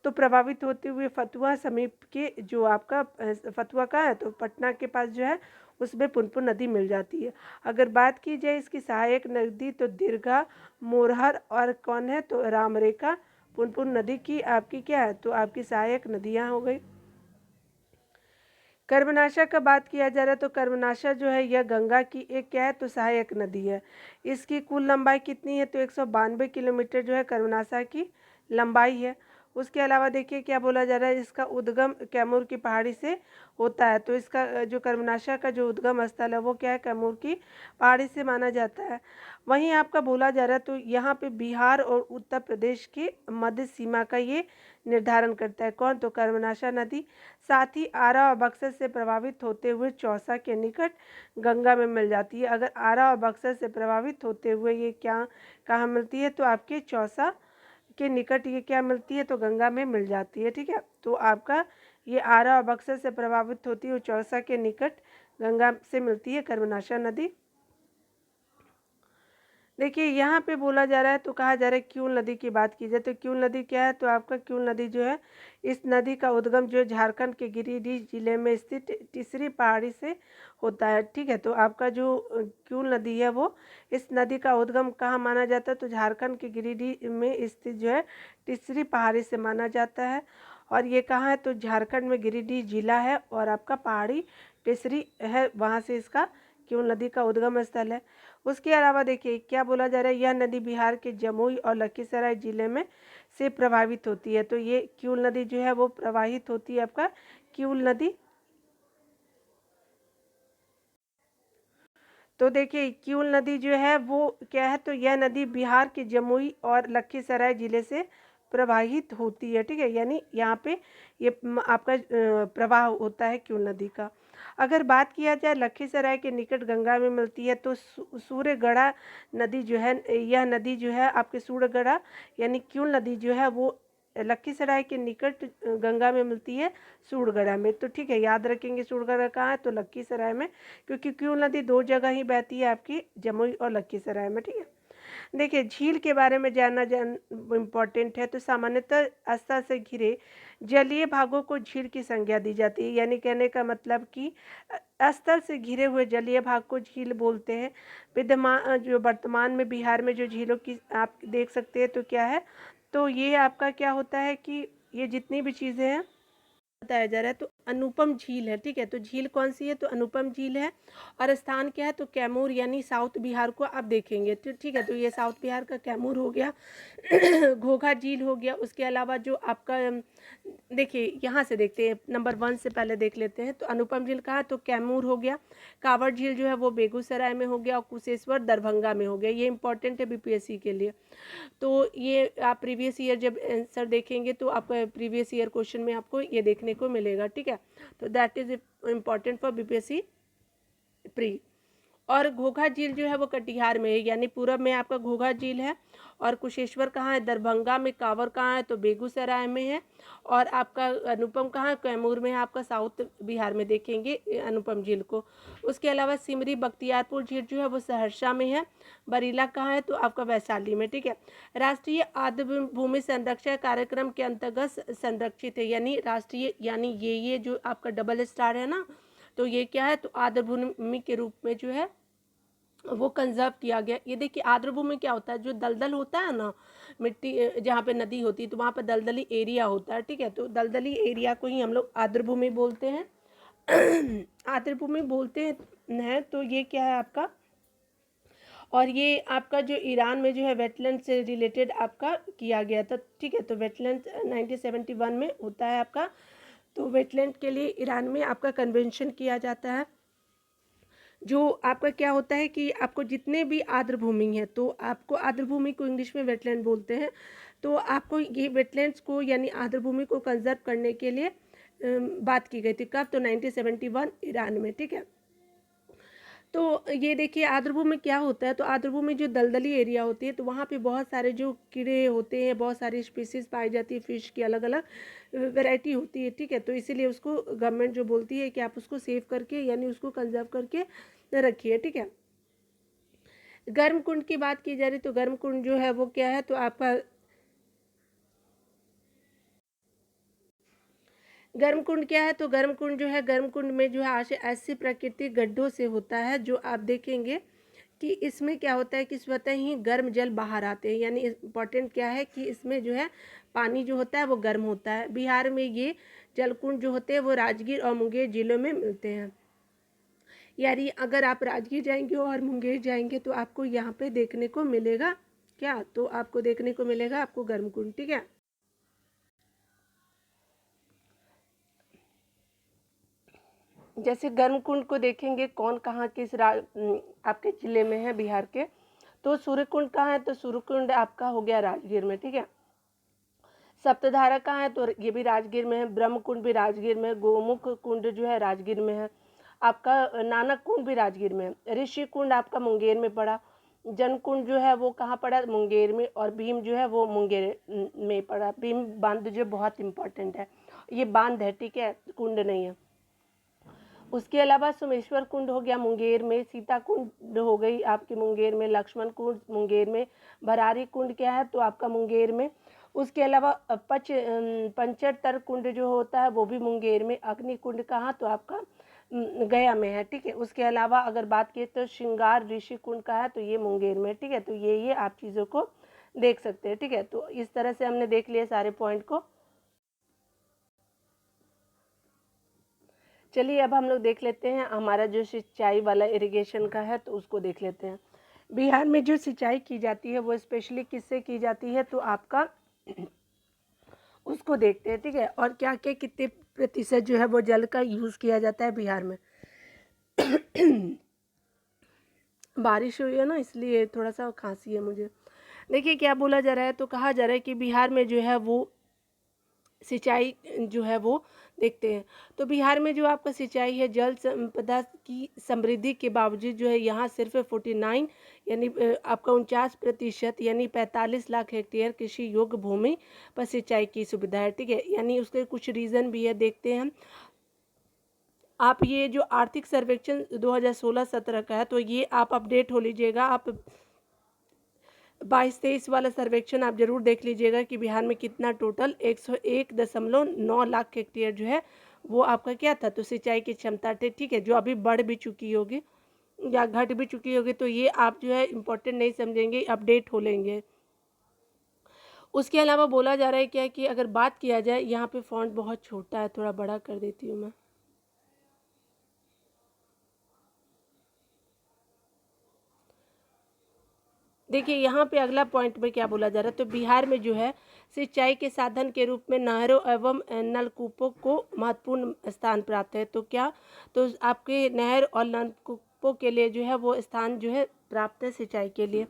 तो प्रभावित होते हुए फतुहा समीप के जो आपका फतुहा का है, तो पटना के पास जो है उसमें पुनपुन नदी मिल जाती है। अगर बात की जाए इसकी सहायक नदी, तो दीर्घा, मोरहर और कौन है, तो रामरेखा पुनपुन नदी की आपकी क्या है, तो आपकी सहायक नदियाँ हो गई। कर्मनाशा का बात किया जा रहा है। तो कर्मनाशा जो है यह गंगा की एक क्या है, तो सहायक नदी है। इसकी कुल लंबाई कितनी है, तो 192 किलोमीटर जो है कर्मनाशा की लंबाई है। उसके अलावा देखिए क्या बोला जा रहा है, इसका उद्गम कैमूर की पहाड़ी से होता है। तो इसका जो कर्मनाशा का जो उद्गम स्थल है वो क्या है, कैमूर की पहाड़ी से माना जाता है। वहीं आपका बोला जा रहा है, तो यहाँ पे बिहार और उत्तर प्रदेश की मध्य सीमा का ये निर्धारण करता है। कौन, तो कर्मनाशा नदी। साथ ही आरा और बक्सर से प्रभावित होते हुए चौसा के निकट गंगा में मिल जाती है। अगर आरा और बक्सर से प्रभावित होते हुए ये क्या कहाँ मिलती है, तो आपके चौसा के निकट ये क्या मिलती है, तो गंगा में मिल जाती है। ठीक है, तो आपका ये आरा और बक्सर से प्रभावित होती है चौसा के निकट गंगा से मिलती है कर्मनाशा नदी। देखिए यहाँ पे बोला जा रहा है, तो कहा जा रहा है क्यूल नदी की बात की जाए तो क्यूल नदी क्या है, तो आपका क्यूल नदी जो है इस नदी का उद्गम जो है झारखंड के गिरिडीह जिले में स्थित टिसरी पहाड़ी से होता है। ठीक है, तो आपका जो क्यूल नदी है वो इस नदी का उद्गम कहाँ माना जाता है, तो झारखंड के गिरिडीह में स्थित जो है टिसरी पहाड़ी से माना जाता है। और ये कहाँ है, तो झारखंड में गिरिडीह जिला है और आपका पहाड़ी टिसरी है, वहाँ से इसका क्यूल नदी का उद्गम स्थल है। उसके अलावा देखिए क्या बोला जा रहा है, यह नदी बिहार के जमुई और लखीसराय जिले में से प्रभावित होती है। तो ये क्यूल नदी जो है वो प्रवाहित होती है आपका क्यूल नदी। तो देखिए क्यूल नदी जो है वो क्या है, तो यह नदी बिहार के जमुई और लखीसराय जिले से प्रवाहित होती है। ठीक है, यानी यहाँ पे ये आपका प्रवाह होता है क्यूल नदी का। अगर बात किया जाए लखीसराय के निकट गंगा में मिलती है, तो सूर्यगढ़ा नदी जो है, यह नदी जो है आपके सूर्यगढ़ा यानी क्यूल नदी जो है वो लखीसराय के निकट गंगा में मिलती है सूरगढ़ा में। तो ठीक है, याद रखेंगे सूरगढ़ा कहाँ है, तो लखीसराय में, क्योंकि क्यूल नदी दो जगह ही बहती है आपकी जमुई और लखीसराय में। ठीक है, देखिए झील के बारे में जानना इम्पोर्टेंट है। तो सामान्यतः स्थल से घिरे जलीय भागों को झील की संज्ञा दी जाती है, यानी कहने का मतलब कि स्थल से घिरे हुए जलीय भाग को झील बोलते हैं। विद्यमान जो वर्तमान में बिहार में जो झीलों की आप देख सकते हैं, तो क्या है, तो ये आपका क्या होता है कि ये जितनी भी चीज़ें हैं बताया जा रहा है, तो अनुपम झील है। ठीक है, तो झील कौन सी है, तो अनुपम झील है। और स्थान क्या है, तो कैमूर यानी साउथ बिहार को आप देखेंगे। तो ठीक है, तो ये साउथ बिहार का कैमूर हो गया। घोघा झील हो गया। उसके अलावा जो आपका देखिए यहाँ से देखते हैं, नंबर 1 से पहले देख लेते हैं। तो अनुपम झील कहा, तो कैमूर हो गया। कांवड़ झील जो है वो बेगूसराय में हो गया और कुशेश्वर दरभंगा में हो गया। ये इंपॉर्टेंट है बीपीएससी के लिए। तो ये आप प्रीवियस ईयर जब आंसर देखेंगे तो आपका प्रीवियस ईयर क्वेश्चन में आपको ये देखने को मिलेगा। ठीक है, तो that is important for BPSC pre. और घोघा झील जो है वो कटिहार में है, यानी पूरब में आपका घोघा झील है। और कुशेश्वर कहाँ है? दरभंगा में। कांवर कहाँ है? तो बेगूसराय में है। और आपका अनुपम कहाँ है? कैमूर में है, आपका साउथ बिहार में देखेंगे अनुपम झील को। उसके अलावा सिमरी बख्तियारपुर झील जो है वो सहरसा में है। बरीला कहाँ है? तो आपका वैशाली में। ठीक है, राष्ट्रीय आर्द्र भूमि संरक्षण कार्यक्रम के अंतर्गत संरक्षित है, यानी राष्ट्रीय, यानी ये जो आपका डबल स्टार है ना, तो ये क्या है? तो आर्द्र भूमि के रूप में जो है वो कंजर्व किया गया। ये देखिए आर्द्र भूमि क्या होता है? जो दलदल होता है ना, मिट्टी जहाँ पे नदी होती है तो वहाँ पे दलदली एरिया होता है। ठीक है, तो दलदली एरिया को ही हम लोग आर्द्र भूमि बोलते हैं। आर्द्र भूमि बोलते हैं। तो ये क्या है आपका? और ये आपका जो ईरान में जो है वेटलैंड से रिलेटेड आपका किया गया था। ठीक है, तो वेटलैंड 1971 में होता है आपका। तो वेटलैंड के लिए ईरान में आपका कन्वेंशन किया जाता है। जो आपका क्या होता है कि आपको जितने भी आर्द्र भूमि है, तो आपको आर्द्र भूमि को इंग्लिश में वेटलैंड बोलते हैं। तो आपको ये वेटलैंड्स को यानी आर्द्र भूमि को कंजर्व करने के लिए बात की गई थी। कब? तो 1971 ईरान में। ठीक है, तो ये देखिए आर्द्र भूमि क्या होता है? तो आर्द्र भूमि जो दलदली एरिया होती है, तो वहाँ पे बहुत सारे जो कीड़े होते हैं, बहुत सारी स्पीसीज पाई जाती है, फिश की अलग अलग वैरायटी होती है। ठीक है, तो इसीलिए उसको गवर्नमेंट जो बोलती है कि आप उसको सेव करके यानी उसको कंजर्व करके रखिए। ठीक है, गर्म कुंड की बात की जा रही, तो गर्म कुंड जो है वो क्या है? तो आपका गर्म कुंड क्या है? तो गर्म कुंड जो है, गर्म कुंड में जो है ऐसी प्राकृतिक गड्ढों से होता है जो आप देखेंगे कि इसमें क्या होता है कि स्वतः ही गर्म जल बाहर आते हैं। यानी इम्पॉर्टेंट क्या है कि इसमें जो है पानी जो होता है वो गर्म होता है। बिहार में ये जलकुंड जो होते हैं वो राजगीर और मुंगेर जिलों में मिलते हैं। यानी अगर आप राजगीर जाएंगे और मुंगेर जाएंगे तो आपको यहाँ पे देखने को मिलेगा क्या? तो आपको देखने को मिलेगा आपको गर्म कुंड। ठीक है, जैसे गर्म कुंड को देखेंगे कौन कहाँ किस आपके जिले में है बिहार के। तो सूर्यकुंड कहाँ है? तो सूर्यकुंड आपका हो गया राजगीर में। ठीक है, सप्तधारा कहाँ है? तो ये भी राजगीर में है। ब्रह्म कुंड भी राजगीर में है। गोमुख कुंड जो है राजगीर में है। आपका नानक कुंड भी राजगीर में है। ऋषि कुंड आपका मुंगेर में पड़ा। जन कुंड जो है वो कहाँ पड़ा? मुंगेर में। और भीम जो है वो मुंगेर में पड़ा। भीम बांध जो बहुत इंपॉर्टेंट है, ये बांध है। ठीक है, कुंड नहीं है। उसके अलावा सोमेश्वर कुंड हो गया मुंगेर में। सीता कुंड हो गई आपकी मुंगेर में। लक्ष्मण कुंड मुंगेर में। भरारी कुंड क्या है? तो आपका मुंगेर में। उसके अलावा पंचतर कुंड जो होता है वो भी मुंगेर में। अग्नि कुंड कहाँ? तो आपका गया में है। ठीक है, उसके अलावा अगर बात की तो श्रृंगार ऋषि कुंड का है, तो ये मुंगेर में। ठीक है, तो ये आप चीज़ों को देख सकते हैं। ठीक है, तो इस तरह से हमने देख लिए सारे पॉइंट को। चलिए अब हम लोग देख लेते हैं हमारा जो सिंचाई वाला इरिगेशन का है, तो उसको देख लेते हैं। बिहार में जो सिंचाई की जाती है वो स्पेशली किससे की जाती है? तो आपका उसको देखते हैं। ठीक है, और क्या क्या कितने प्रतिशत जो है वो जल का यूज़ किया जाता है बिहार में। बारिश हुई है ना, इसलिए थोड़ा सा खांसी है मुझे। देखिए क्या बोला जा रहा है, तो कहा जा रहा है कि बिहार में जो है वो सिंचाई जो है वो देखते हैं। तो बिहार में जो आपका सिंचाई है, जल संपदा की समृद्धि के बावजूद जो है यहाँ सिर्फ 49 यानी आपका 49% यानी 45 लाख हेक्टेयर कृषि योग्य भूमि पर सिंचाई की सुविधा है। ठीक है, यानी उसके कुछ रीज़न भी है, देखते हैं हम। आप ये जो आर्थिक सर्वेक्षण 2016-17 का है, तो ये आप अपडेट हो लीजिएगा। आप 22-23 वाला सर्वेक्षण आप जरूर देख लीजिएगा कि बिहार में कितना टोटल 101.9 लाख हेक्टेयर जो है वो आपका क्या था? तो सिंचाई की क्षमता थी। ठीक है, जो अभी बढ़ भी चुकी होगी या घट भी चुकी होगी, तो ये आप जो है इम्पोर्टेंट नहीं समझेंगे, अपडेट हो लेंगे। उसके अलावा बोला जा रहा है क्या कि अगर बात किया जाए, यहाँ पे फॉन्ट बहुत छोटा है, थोड़ा बड़ा कर देती हूँ मैं। देखिए यहाँ पे अगला पॉइंट में क्या बोला जा रहा है, तो बिहार में जो है सिंचाई के साधन के रूप में नहरों एवं नलकूपों को महत्वपूर्ण स्थान प्राप्त है। तो क्या? तो आपके नहर और नलकूपों के लिए जो है वो स्थान जो है प्राप्त है सिंचाई के लिए।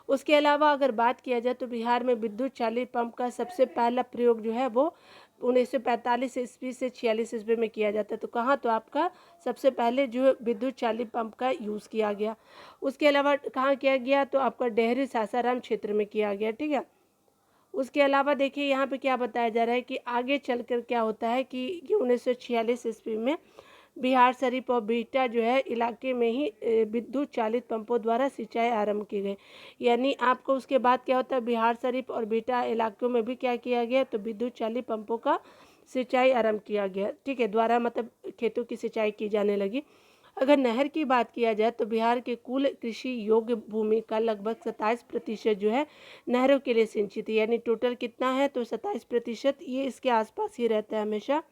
उसके अलावा अगर बात किया जाए तो बिहार में विद्युत चालित पंप का सबसे पहला प्रयोग जो है वो 1945 ईस्वी से 46 ईस्वी में किया जाता है। तो कहाँ, तो आपका सबसे पहले जो विद्युत चालित पंप का यूज़ किया गया। उसके अलावा कहाँ किया गया, तो आपका डेहरी सासाराम क्षेत्र में किया गया, ठीक है। उसके अलावा देखिए यहाँ पे क्या बताया जा रहा है कि आगे चलकर क्या होता है कि 1946 ईस्वी में बिहार शरीफ और बिहटा जो है इलाके में ही विद्युत चालित पंपों द्वारा सिंचाई आरंभ की गई। यानी आपको उसके बाद क्या होता है, बिहार शरीफ और बिहटा इलाकों में भी क्या किया गया, तो विद्युत चालित पंपों का सिंचाई आरंभ किया गया, ठीक है, द्वारा मतलब खेतों की सिंचाई की जाने लगी। अगर नहर की बात किया जाए तो बिहार के कुल कृषि योग्य भूमि का लगभग 27% जो है नहरों के लिए सिंचित है। यानी टोटल कितना है, तो 27%, ये इसके आसपास ही रहता है हमेशा।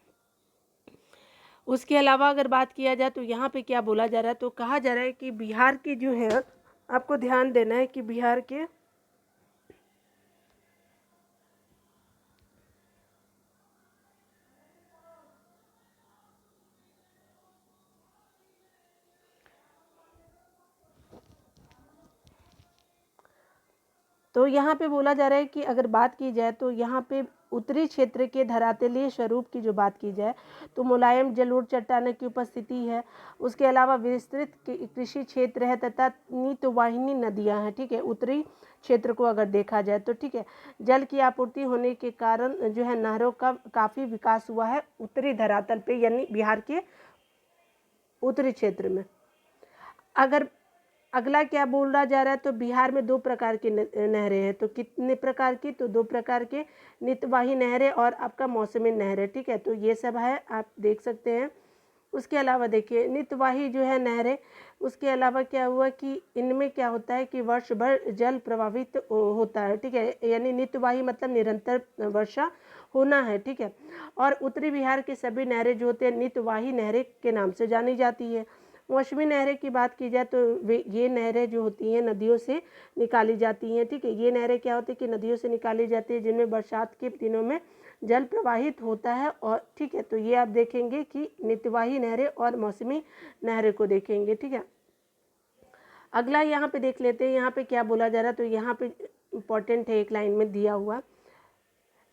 उसके अलावा अगर बात किया जाए तो यहाँ पे क्या बोला जा रहा है, तो कहा जा रहा है कि बिहार की जो है, आपको ध्यान देना है कि बिहार के तो यहाँ पे बोला जा रहा है कि अगर बात की जाए तो यहाँ पे उत्तरी क्षेत्र के धरातलीय स्वरूप की जो बात की जाए तो मुलायम जलोढ़ चट्टानों की उपस्थिति है। उसके अलावा विस्तृत कृषि क्षेत्र है तथा नीतवाहिनी नदियाँ हैं, ठीक है, उत्तरी क्षेत्र को अगर देखा जाए तो, ठीक है। जल की आपूर्ति होने के कारण जो है नहरों का काफ़ी विकास हुआ है उत्तरी धरातल पे, यानी बिहार के उत्तरी क्षेत्र में। अगर अगला क्या बोला जा रहा है, तो बिहार में 2 प्रकार की नहरें हैं। तो कितने प्रकार की, तो 2 प्रकार के, नितवाही नहरें और आपका मौसमी नहरें, ठीक है। तो ये सब है, आप देख सकते हैं। उसके अलावा देखिए नितवाही जो है नहरें, उसके अलावा क्या हुआ कि इनमें क्या होता है कि वर्ष भर जल प्रभावित होता है, ठीक है। यानी नितवाही मतलब निरंतर वर्षा होना है, ठीक है। और उत्तरी बिहार के सभी नहरें जो होते हैं नितवाही नहरें के नाम से जानी जाती है। मौसमी नहरें की बात की जाए तो ये नहरें जो होती हैं नदियों से निकाली जाती हैं, ठीक है। ये नहरें क्या होती है कि नदियों से निकाली जाती है जिनमें बरसात के दिनों में जल प्रवाहित होता है, और ठीक है। तो ये आप देखेंगे कि नितवाही नहरें और मौसमी नहरें को देखेंगे, ठीक है। अगला यहाँ पे देख लेते हैं, यहाँ पे क्या बोला जा रहा है, तो यहाँ पे इम्पोर्टेंट है, एक लाइन में दिया हुआ।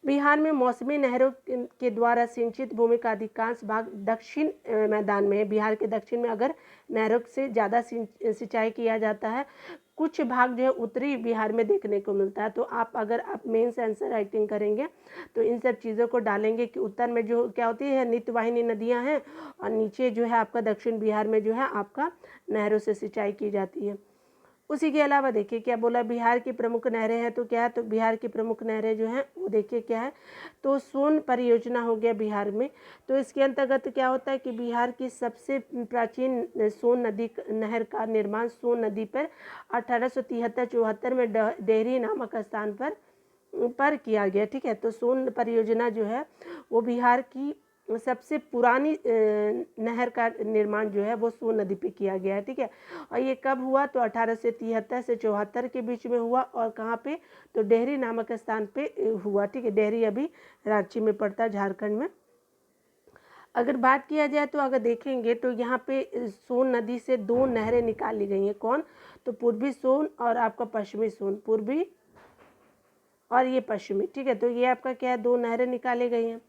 बिहार में मौसमी नहरों के द्वारा सिंचित भूमि का अधिकांश भाग दक्षिण मैदान में है। बिहार के दक्षिण में अगर नहरों से ज़्यादा सिंचाई किया जाता है। कुछ भाग जो है उत्तरी बिहार में देखने को मिलता है। तो अगर आप मेंस आंसर राइटिंग करेंगे तो इन सब चीज़ों को डालेंगे कि उत्तर में जो क्या होती है नितवाहिनी नदियाँ हैं, और नीचे जो है आपका दक्षिण बिहार में जो है आपका नहरों से सिंचाई की जाती है। उसी के अलावा देखिए क्या बोला, बिहार की प्रमुख नहरें हैं, तो क्या है, तो बिहार की प्रमुख नहरें जो हैं वो देखिए क्या है, तो सोन परियोजना हो गया बिहार में। तो इसके अंतर्गत क्या होता है कि बिहार की सबसे प्राचीन सोन नदी नहर का निर्माण सोन नदी पर 1873-74 में डेहरी नामक स्थान पर किया गया, ठीक है। तो सोन परियोजना जो है वो बिहार की सबसे पुरानी नहर का निर्माण जो है वो सोन नदी पे किया गया है, ठीक है। और ये कब हुआ, तो 1873 से 74 के बीच में हुआ, और कहाँ पे, तो डेहरी नामक स्थान पे हुआ, ठीक है। डेहरी अभी रांची में पड़ता है, झारखंड में। अगर बात किया जाए तो अगर देखेंगे तो यहाँ पे सोन नदी से 2 नहरें निकाली गई हैं। कौन, तो पूर्वी सोन और आपका पश्चिमी सोन, पूर्वी और ये पश्चिमी, ठीक है। तो ये आपका क्या है, 2 नहरें निकाली गई हैं।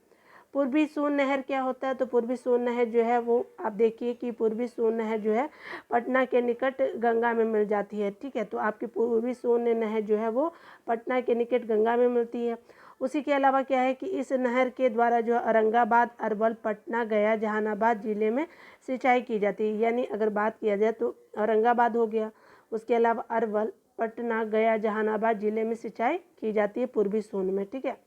पूर्वी सोन नहर क्या होता है, तो पूर्वी सोन नहर जो है वो आप देखिए कि पूर्वी सोन नहर जो है पटना के निकट गंगा में मिल जाती है, ठीक है। तो आपकी पूर्वी सोन नहर जो है वो पटना के निकट गंगा में मिलती है। उसी के अलावा क्या है कि इस नहर के द्वारा जो औरंगाबाद, अरवल, पटना, गया, जहानाबाद जिले में सिंचाई की जाती है। यानी अगर बात किया जाए तो औरंगाबाद हो गया, उसके अलावा अरवल, पटना, गया, जहानाबाद जिले में सिंचाई की जाती है पूर्वी सोन में, ठीक है।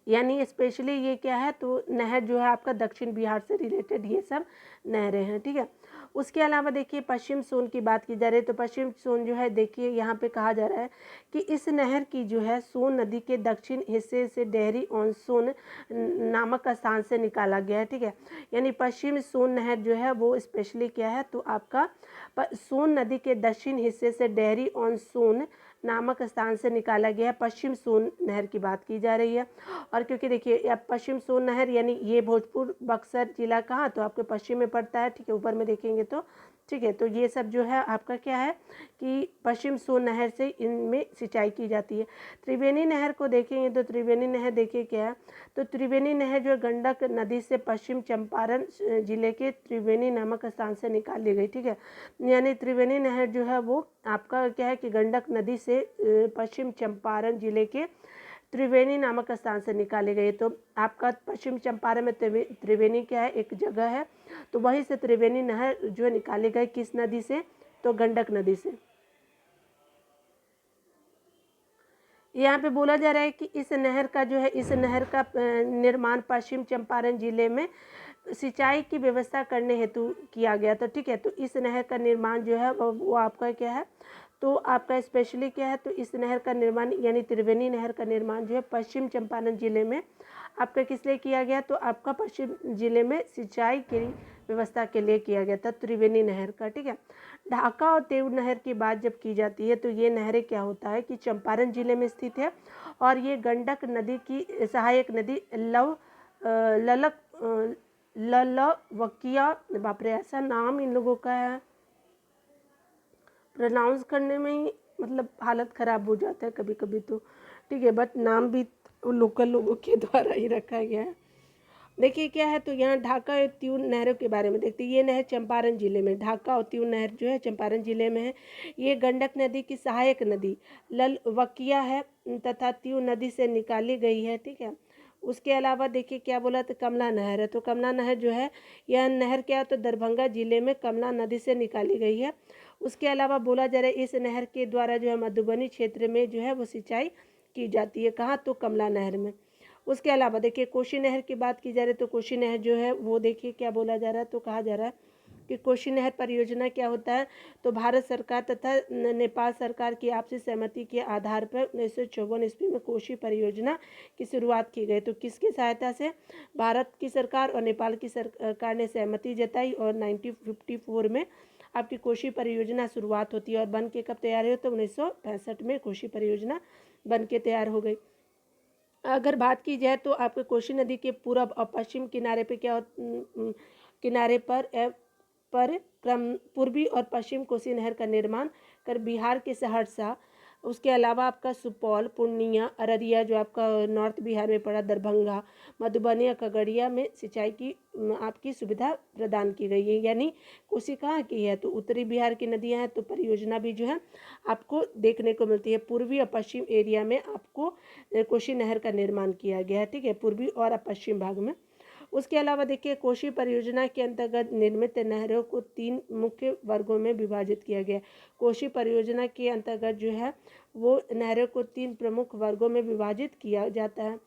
यानी स्पेशली ये क्या है, तो नहर जो है आपका दक्षिण बिहार से रिलेटेड ये सब नहरें हैं, ठीक है। उसके अलावा देखिए पश्चिम सोन की बात की जा रही है, तो पश्चिम सोन जो है देखिए यहाँ पे कहा जा रहा है कि इस नहर की जो है सोन नदी के दक्षिण हिस्से से डेहरी ऑन सोन नामक स्थान से निकाला गया है, ठीक है। यानी पश्चिम सोन नहर जो है वो स्पेशली क्या है, तो आपका सोन नदी के दक्षिण हिस्से से डेहरी ऑन सोन नामक स्थान से निकाला गया है। पश्चिम सोन नहर की बात की जा रही है। और क्योंकि देखिए पश्चिम सोन नहर यानी ये भोजपुर बक्सर जिला कहाँ, तो आपके पश्चिम में पड़ता है, ठीक है, ऊपर में देखेंगे तो ठीक है। तो ये सब जो है आपका क्या है कि पश्चिम सोन नहर से इनमें सिंचाई की जाती है। त्रिवेणी नहर को देखेंगे तो त्रिवेणी नहर देखिए क्या है, तो त्रिवेणी नहर जो है गंडक नदी से पश्चिम चंपारण जिले के त्रिवेणी नामक स्थान से निकाली गई। ठीक है, यानी त्रिवेणी नहर जो है वो आपका क्या है कि गंडक नदी से पश्चिम चंपारण जिले के त्रिवेणी नामक स्थान से निकाली गई। तो आपका पश्चिम चंपारण में त्रिवेणी क्या है, एक जगह है, तो वहीं से त्रिवेणी नहर जो निकाली गई किस नदी से, तो गंडक नदी से। यहाँ पे बोला जा रहा है कि इस नहर का जो है, इस नहर का निर्माण पश्चिम चंपारण जिले में सिंचाई की व्यवस्था करने हेतु किया गया था। ठीक है, तो इस नहर का निर्माण जो है वो आपका क्या है, तो आपका स्पेशली क्या है, तो इस नहर का निर्माण यानी त्रिवेणी नहर का निर्माण जो है पश्चिम चंपारण जिले में आपका किस लिए किया गया, तो आपका पश्चिम जिले में सिंचाई की व्यवस्था के लिए किया गया था त्रिवेणी नहर का। ठीक है, ढाका और तेउर नहर की बात जब की जाती है तो ये नहरें क्या होता है कि चंपारण जिले में स्थित है और ये गंडक नदी की सहायक नदी ललवकिया, बाप रे ऐसा नाम इन लोगों का है, प्रोनाउंस करने में ही मतलब हालत ख़राब हो जाता है कभी कभी तो। ठीक है, बट नाम भी लोकल लोगों के द्वारा ही रखा गया है। देखिए क्या है, तो यहाँ ढाका और त्यूर नहरों के बारे में देखते हैं। ये नहर चंपारण जिले में, ढाका और त्यूर नहर जो है चंपारण जिले में है। ये गंडक नदी की सहायक नदी ललवकिया है तथा त्यूर नदी से निकाली गई है। ठीक है, उसके अलावा देखिए क्या बोला, तो कमला नहर है, तो कमला नहर जो है यह नहर क्या है, तो दरभंगा जिले में कमला नदी से निकाली गई है। उसके अलावा बोला जा रहा है इस नहर के द्वारा जो है मधुबनी क्षेत्र में जो है वो सिंचाई की जाती है। कहाँ, तो कमला नहर में। उसके अलावा देखिए कोशी नहर की बात की जा रही है, तो कोशी नहर जो है वो देखिए क्या बोला जा रहा है, तो कहा जा रहा है कि कोशी नहर परियोजना क्या होता है, तो भारत सरकार तथा नेपाल सरकार की आपसी सहमति के आधार पर 1954 ईस्वी में कोशी परियोजना की शुरुआत की गई। तो किसकी सहायता से, भारत की सरकार और नेपाल की सरकार ने सहमति जताई और 1954 में आपकी कोशी परियोजना शुरुआत होती है। और बन के कब तैयार हुई, तो 1965 में कोशी परियोजना बन के तैयार हो गई। अगर बात की जाए तो आपके कोशी नदी के पूर्व और पश्चिम किनारे पे क्या किनारे पर पूर्वी और पश्चिम कोसी नहर का निर्माण कर बिहार के सहरसा, उसके अलावा आपका सुपौल, पूर्णिया, अररिया जो आपका नॉर्थ बिहार में पड़ा, दरभंगा, मधुबनी, खगड़िया में सिंचाई की आपकी सुविधा प्रदान की गई है। यानी कोसी कहाँ की है, तो उत्तरी बिहार की नदियाँ हैं, तो परियोजना भी जो है आपको देखने को मिलती है। पूर्वी और पश्चिम एरिया में आपको कोसी नहर का निर्माण किया गया है। ठीक है, पूर्वी और पश्चिम भाग में। उसके अलावा देखिए कोशी परियोजना के अंतर्गत निर्मित नहरों को 3 मुख्य वर्गों में विभाजित किया गया है। कोशी परियोजना के अंतर्गत जो है वो नहरों को 3 प्रमुख वर्गों में विभाजित किया जाता है।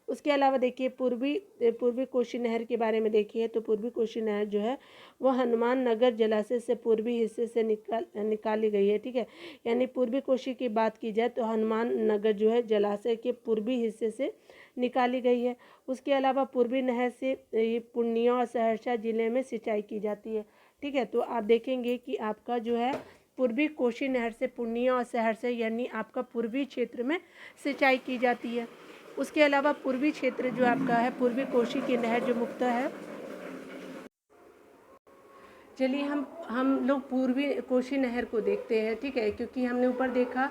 उसके अलावा देखिए पूर्वी कोशी नहर के बारे में देखिए, तो पूर्वी कोशी नहर जो है वो हनुमान नगर जलाशय से पूर्वी हिस्से से निकाली गई है। ठीक है, यानी पूर्वी कोशी की बात की जाए तो हनुमान नगर जो है जलाशय के पूर्वी हिस्से से निकाली गई है। उसके अलावा पूर्वी नहर से ये पूर्णिया और सहरसा जिले में सिंचाई की जाती है। ठीक है, तो आप देखेंगे कि आपका जो है पूर्वी कोशी नहर से पूर्णिया और सहरसा यानी आपका पूर्वी क्षेत्र में सिंचाई की जाती है। उसके अलावा पूर्वी क्षेत्र जो आपका है पूर्वी कोशी की नहर जो मुख्यतः है, चलिए हम लोग पूर्वी कोशी नहर को देखते हैं। ठीक है, क्योंकि हमने ऊपर देखा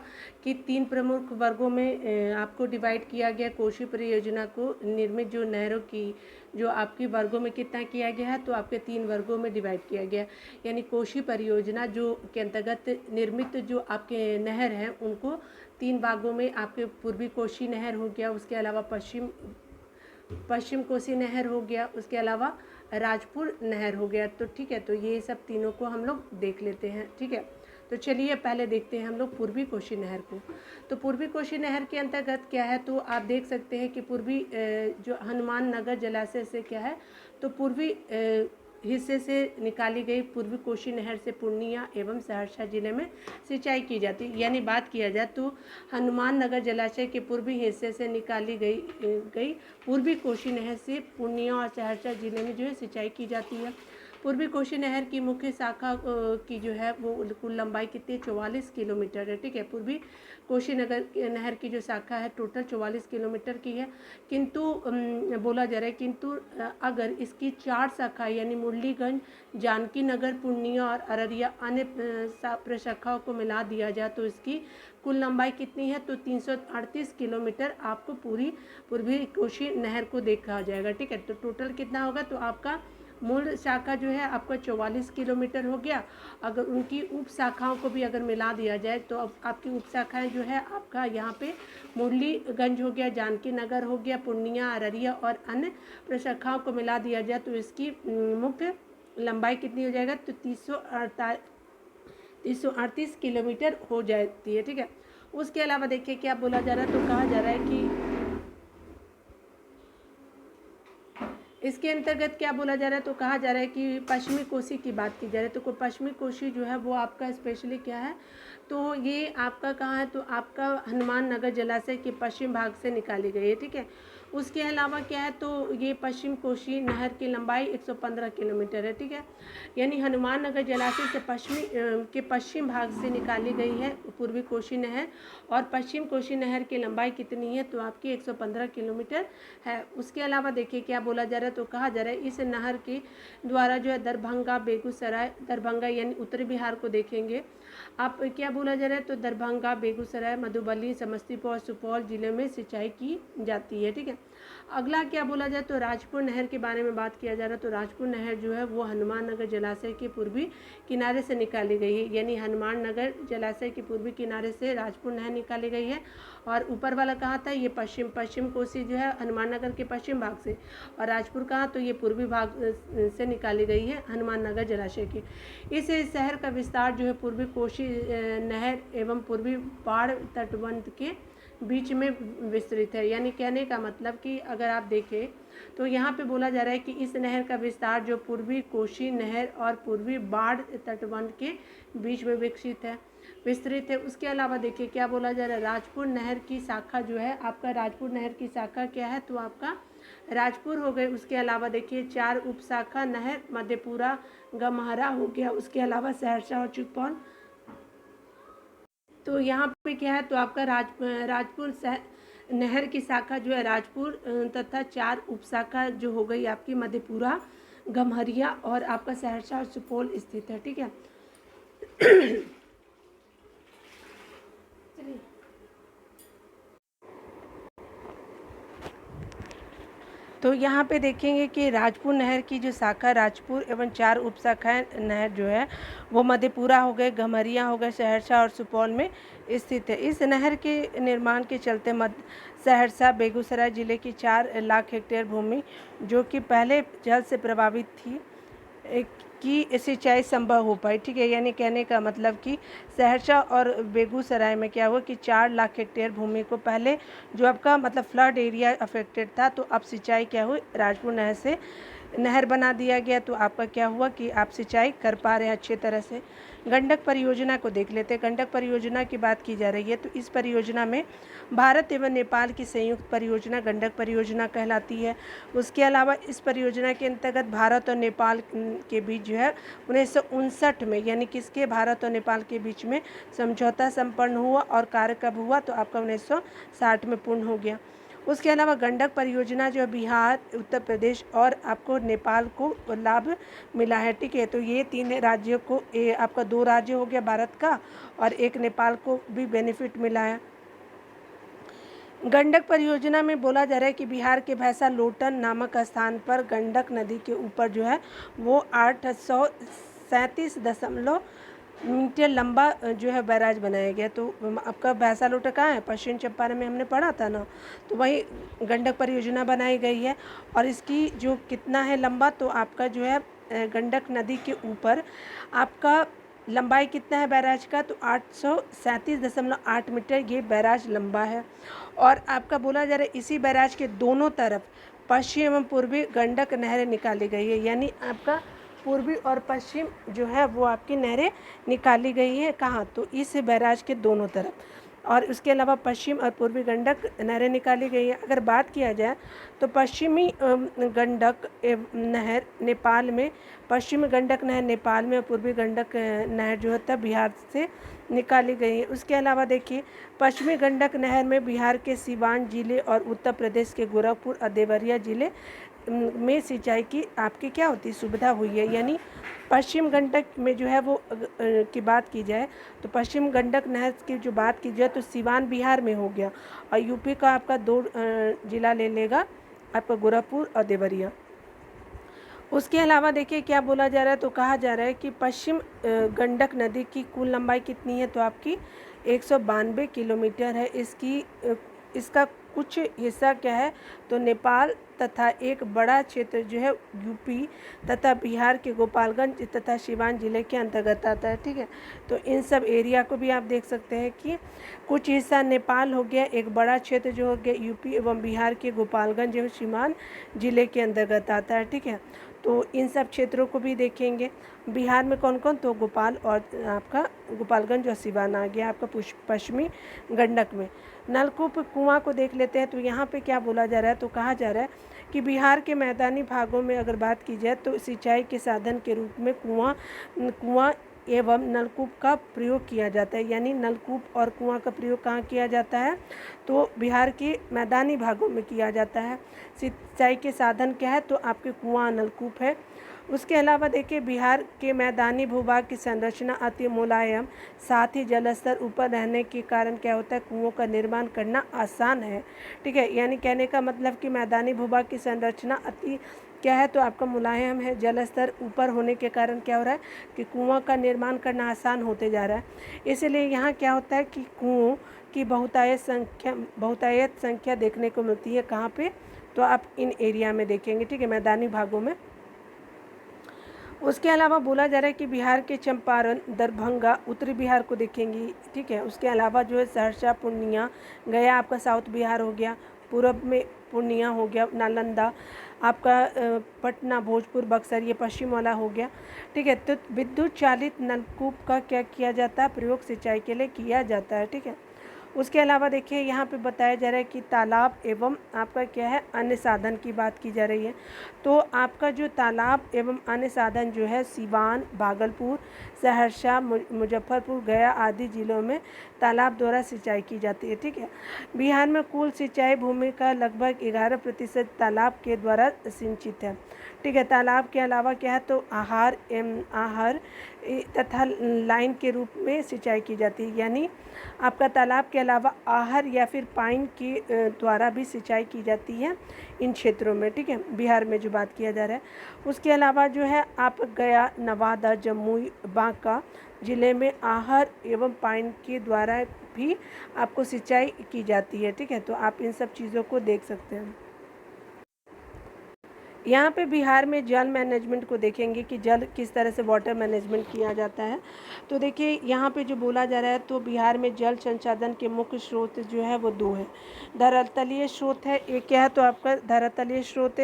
कि 3 प्रमुख वर्गों में आपको डिवाइड किया गया कोशी परियोजना को, निर्मित जो नहरों की जो आपकी वर्गों में कितना किया गया है, तो आपके 3 वर्गों में डिवाइड किया गया। यानी कोशी परियोजना जो के अंतर्गत निर्मित जो आपके नहर हैं उनको 3 भागों में आपके पूर्वी कोशी नहर हो गया, उसके अलावा पश्चिम कोसी नहर हो गया, उसके अलावा राजपुर नहर हो गया। तो ठीक है, तो ये सब तीनों को हम लोग देख लेते हैं। ठीक है, तो चलिए पहले देखते हैं हम लोग पूर्वी कोशी नहर को। तो पूर्वी कोशी नहर के अंतर्गत क्या है, तो आप देख सकते हैं कि पूर्वी जो हनुमान नगर जलाशय से क्या है, तो पूर्वी हिस्से से निकाली गई पूर्वी कोशी नहर से पूर्णिया एवं सहरसा जिले में सिंचाई की जाती है। यानी बात किया जाए तो हनुमान नगर जलाशय के पूर्वी हिस्से से निकाली गई पूर्वी कोशी नहर से पूर्णिया और सहरसा जिले में जो है सिंचाई की जाती है। पूर्वी कोशी नहर की मुख्य शाखा की जो है वो कुल लंबाई कितनी 44 किलोमीटर है। ठीक है, पूर्वी कोशी नहर की जो शाखा है टोटल 44 किलोमीटर की है। किंतु बोला जा रहा है किंतु अगर इसकी 4 शाखा यानी मुरलीगंज, जानकी नगर, पूर्णिया और अररिया अन्य प्रशाखाओं को मिला दिया जाए तो इसकी कुल लंबाई कितनी है, तो 338 किलोमीटर आपको पूर्वी कोशी नहर को देखा जाएगा। ठीक है, तो टोटल कितना होगा, तो आपका मूल शाखा जो है आपका 44 किलोमीटर हो गया। अगर उनकी उप शाखाओं को भी अगर मिला दिया जाए तो अब आपकी उप शाखाएँ जो है आपका यहाँ पे मुरलीगंज हो गया, जानकी नगर हो गया, पूर्णिया, अररिया और अन्य प्रशाखाओं को मिला दिया जाए तो इसकी मुख्य लंबाई कितनी हो जाएगा, तो 338 किलोमीटर हो जाती है। ठीक है, उसके अलावा देखिए क्या बोला जा रहा है, तो कहा जा रहा है कि इसके अंतर्गत क्या बोला जा रहा है, तो कहा जा रहा है कि पश्चिमी कोसी की बात की जा रही है। तो पश्चिमी कोसी जो है वो आपका स्पेशली क्या है, तो ये आपका कहाँ है, तो आपका हनुमान नगर जलाशय के पश्चिम भाग से निकाली गई है। ठीक है, उसके अलावा क्या है, तो ये पश्चिम कोशी नहर की लंबाई 115 किलोमीटर है। ठीक है, यानी हनुमान नगर जलाशय से पश्चिम भाग से निकाली गई है पूर्वी कोशी नहर, और पश्चिम कोशी नहर की लंबाई कितनी है, तो आपकी 115 किलोमीटर है। उसके अलावा देखिए क्या बोला जा रहा है, तो कहा जा रहा है इस नहर के द्वारा जो है दरभंगा, बेगूसराय, दरभंगा यानी उत्तरी बिहार को देखेंगे आप, क्या बोला जा रहा है, तो दरभंगा, बेगूसराय, मधुबनी, समस्तीपुर और सुपौल जिले में सिंचाई की जाती है। ठीक है, अगला क्या बोला जाए, तो राजपुर नहर के बारे में बात किया जा रहा है। तो राजपुर नहर जो है वो हनुमान नगर जलाशय के पूर्वी किनारे से निकाली गई है, यानी हनुमान नगर जलाशय के पूर्वी किनारे से राजपुर नहर निकाली गई है। और ऊपर वाला कहाँ था, ये पश्चिम कोसी जो है हनुमान नगर के पश्चिम भाग से, और राजपुर कहाँ, तो ये पूर्वी भाग से निकाली गई है हनुमान नगर जलाशय की। इस शहर का विस्तार जो है पूर्वी कोशी नहर एवं पूर्वी बाढ़ तटबंध के बीच में विस्तृत है। यानी कहने का मतलब कि अगर आप देखें तो यहाँ पे बोला जा रहा है कि इस नहर का विस्तार जो पूर्वी कोशी नहर और पूर्वी बाढ़ तटबंध के बीच में विस्तृत है। उसके अलावा देखिए क्या बोला जा रहा है, राजपुर नहर की शाखा जो है आपका, राजपुर नहर की शाखा क्या है, तो आपका राजपुर हो गए। उसके अलावा देखिए 4 उप शाखा नहर मधेपुरा, गम्हरा हो गया। उसके अलावा सहरसा और सुपौल। तो यहाँ पे क्या है, तो आपका राजपुर नहर की शाखा जो है राजपुर तथा 4 उप शाखा जो हो गई आपकी मधेपुरा, गम्हरिया और आपका सहरसा और सुपौल स्थित है। ठीक है, तो यहाँ पे देखेंगे कि राजपुर नहर की जो शाखा राजपुर एवं 4 उप शाखाएँ नहर जो है वो मधेपुरा हो गए, गम्हरिया हो गए, सहरसा और सुपौल में स्थित है। इस नहर के निर्माण के चलते सहरसा, बेगूसराय जिले की 4 लाख हेक्टेयर भूमि जो कि पहले जल से प्रभावित थी की सिंचाई संभव हो पाई। ठीक है, यानी कहने का मतलब कि सहरसा और बेगूसराय में क्या हुआ कि 4 लाख हेक्टेयर भूमि को पहले जो आपका मतलब फ्लड एरिया अफेक्टेड था, तो अब सिंचाई क्या हुई, राजपुर नहर से नहर बना दिया गया, तो आपका क्या हुआ कि आप सिंचाई कर पा रहे हैं अच्छे तरह से। गंडक परियोजना को देख लेते हैं। गंडक परियोजना की बात की जा रही है, तो इस परियोजना में भारत एवं नेपाल की संयुक्त परियोजना गंडक परियोजना कहलाती है। उसके अलावा इस परियोजना के अंतर्गत भारत और नेपाल के बीच जो है 1959 में, यानी किसके, भारत और नेपाल के बीच में समझौता संपन्न हुआ, और कार्य कब हुआ, तो आपका 1960 में पूर्ण हो गया। उसके अलावा गंडक परियोजना जो बिहार, उत्तर प्रदेश और आपको नेपाल को लाभ मिला है। ठीक है, तो ये 3 राज्यों को, आपका 2 राज्य हो गया भारत का और 1 नेपाल को भी बेनिफिट मिला है। गंडक परियोजना में बोला जा रहा है कि बिहार के भैंसा लोटन नामक स्थान पर गंडक नदी के ऊपर जो है वो 837.0 मीटर लंबा जो है बैराज बनाया गया। तो आपका भैंसा लोटा कहाँ है, पश्चिम चंपारण में हमने पढ़ा था ना, तो वही गंडक परियोजना बनाई गई है। और इसकी जो कितना है लंबा, तो आपका जो है गंडक नदी के ऊपर आपका लंबाई कितना है बैराज का, तो 837.8 मीटर ये बैराज लंबा है। और आपका बोला जा रहा है इसी बैराज के दोनों तरफ पश्चिम एवं पूर्वी गंडक नहरें निकाली गई है, यानी आपका पूर्वी और पश्चिम जो है वो आपकी नहरें निकाली गई है। कहाँ, तो इस बैराज के दोनों तरफ। और उसके अलावा पश्चिम और पूर्वी गंडक नहरें निकाली गई हैं। अगर बात किया जाए तो पश्चिमी गंडक नहर नेपाल में, पश्चिमी गंडक नहर नेपाल में और पूर्वी गंडक नहर जो है बिहार से निकाली गई है। उसके अलावा देखिए पश्चिमी गंडक नहर में बिहार के सिवान जिले और उत्तर प्रदेश के गोरखपुर और देवरिया जिले में सिंचाई की आपकी क्या होती है, सुविधा हुई है। यानी पश्चिम गंडक में जो है वो की बात की जाए तो पश्चिम गंडक नहर की जो बात की जाए तो सिवान बिहार में हो गया और यूपी का आपका 2 जिला ले लेगा आपका गोरखपुर और देवरिया। उसके अलावा देखिए क्या बोला जा रहा है, तो कहा जा रहा है कि पश्चिम गंडक नदी की कुल लंबाई कितनी है, तो आपकी 192 किलोमीटर है। इसका कुछ हिस्सा क्या है, तो नेपाल तथा एक बड़ा क्षेत्र जो है यूपी तथा बिहार के गोपालगंज तथा सिवान जिले के अंतर्गत आता है। ठीक है, तो इन सब एरिया को भी आप देख सकते हैं कि कुछ हिस्सा नेपाल हो गया, एक बड़ा क्षेत्र जो हो गया यूपी एवं बिहार के गोपालगंज एवं सिवान जिले के अंतर्गत आता है। ठीक है, तो इन सब क्षेत्रों को भी देखेंगे। बिहार में कौन कौन, तो गोपाल और आपका गोपालगंज और सिवान आ गया आपका पश्चिमी गंडक में। नलकूप कुआं को देख लेते हैं, तो यहाँ पे क्या बोला जा रहा है, तो कहा जा रहा है कि बिहार के मैदानी भागों में अगर बात की जाए तो सिंचाई के साधन के रूप में कुआं एवं नलकूप का प्रयोग किया जाता है। यानी नलकूप और कुआं का प्रयोग कहाँ किया जाता है, तो बिहार के मैदानी भागों में किया जाता है। सिंचाई के साधन क्या है, तो आपके कुआं नलकूप है। उसके अलावा देखिए बिहार के मैदानी भूभाग की संरचना अति मुलायम, साथ ही जलस्तर ऊपर रहने के कारण क्या होता है, कुओं का निर्माण करना आसान है। ठीक है, यानी कहने का मतलब कि मैदानी भूभाग की संरचना अति क्या है, तो आपका मुलायम है, जलस्तर ऊपर होने के कारण क्या हो रहा है कि कुआं का निर्माण करना आसान होते जा रहा है। इसलिए यहाँ क्या होता है कि कुओं की बहुतायत संख्या देखने को मिलती है। कहाँ पे, तो आप इन एरिया में देखेंगे। ठीक है, मैदानी भागों में। उसके अलावा बोला जा रहा है कि बिहार के चंपारण, दरभंगा, उत्तरी बिहार को देखेंगे। ठीक है, उसके अलावा जो है सहरसा, पूर्णिया, गया आपका साउथ बिहार हो गया, पूर्व में पूर्णिया हो गया, नालंदा आपका पटना, भोजपुर, बक्सर, ये पश्चिम वाला हो गया। ठीक है, तो विद्युत चालित नलकूप का क्या किया जाता है, प्रयोग सिंचाई के लिए किया जाता है। ठीक है, उसके अलावा देखिए यहाँ पे बताया जा रहा है कि तालाब एवं आपका क्या है, अन्य साधन की बात की जा रही है। तो आपका जो तालाब एवं अन्य साधन जो है सिवान, भागलपुर, सहरसा, मुजफ्फरपुर, गया आदि जिलों में तालाब द्वारा सिंचाई की जाती है। ठीक है, बिहार में कुल सिंचाई भूमि का लगभग 11% तालाब के द्वारा सिंचित है। ठीक है, तालाब के अलावा क्या है, तो आहर तथा लाइन के रूप में सिंचाई की जाती है। यानी आपका तालाब के अलावा आहर या फिर पाइन के द्वारा भी सिंचाई की जाती है इन क्षेत्रों में। ठीक है, बिहार में जो बात किया जा रहा है। उसके अलावा जो है आप गया, नवादा, जमुई, बांका जिले में आहर एवं पाइन के द्वारा भी आपको सिंचाई की जाती है। ठीक है, तो आप इन सब चीज़ों को देख सकते हैं। यहाँ पे बिहार में जल मैनेजमेंट को देखेंगे कि जल किस तरह से वाटर मैनेजमेंट किया जाता है। तो देखिए यहाँ पे जो बोला जा रहा है, तो बिहार में जल संसाधन के मुख्य स्रोत जो है वो 2 है। धरातलीय स्रोत है, एक क्या है, तो आपका धरातलीय स्रोत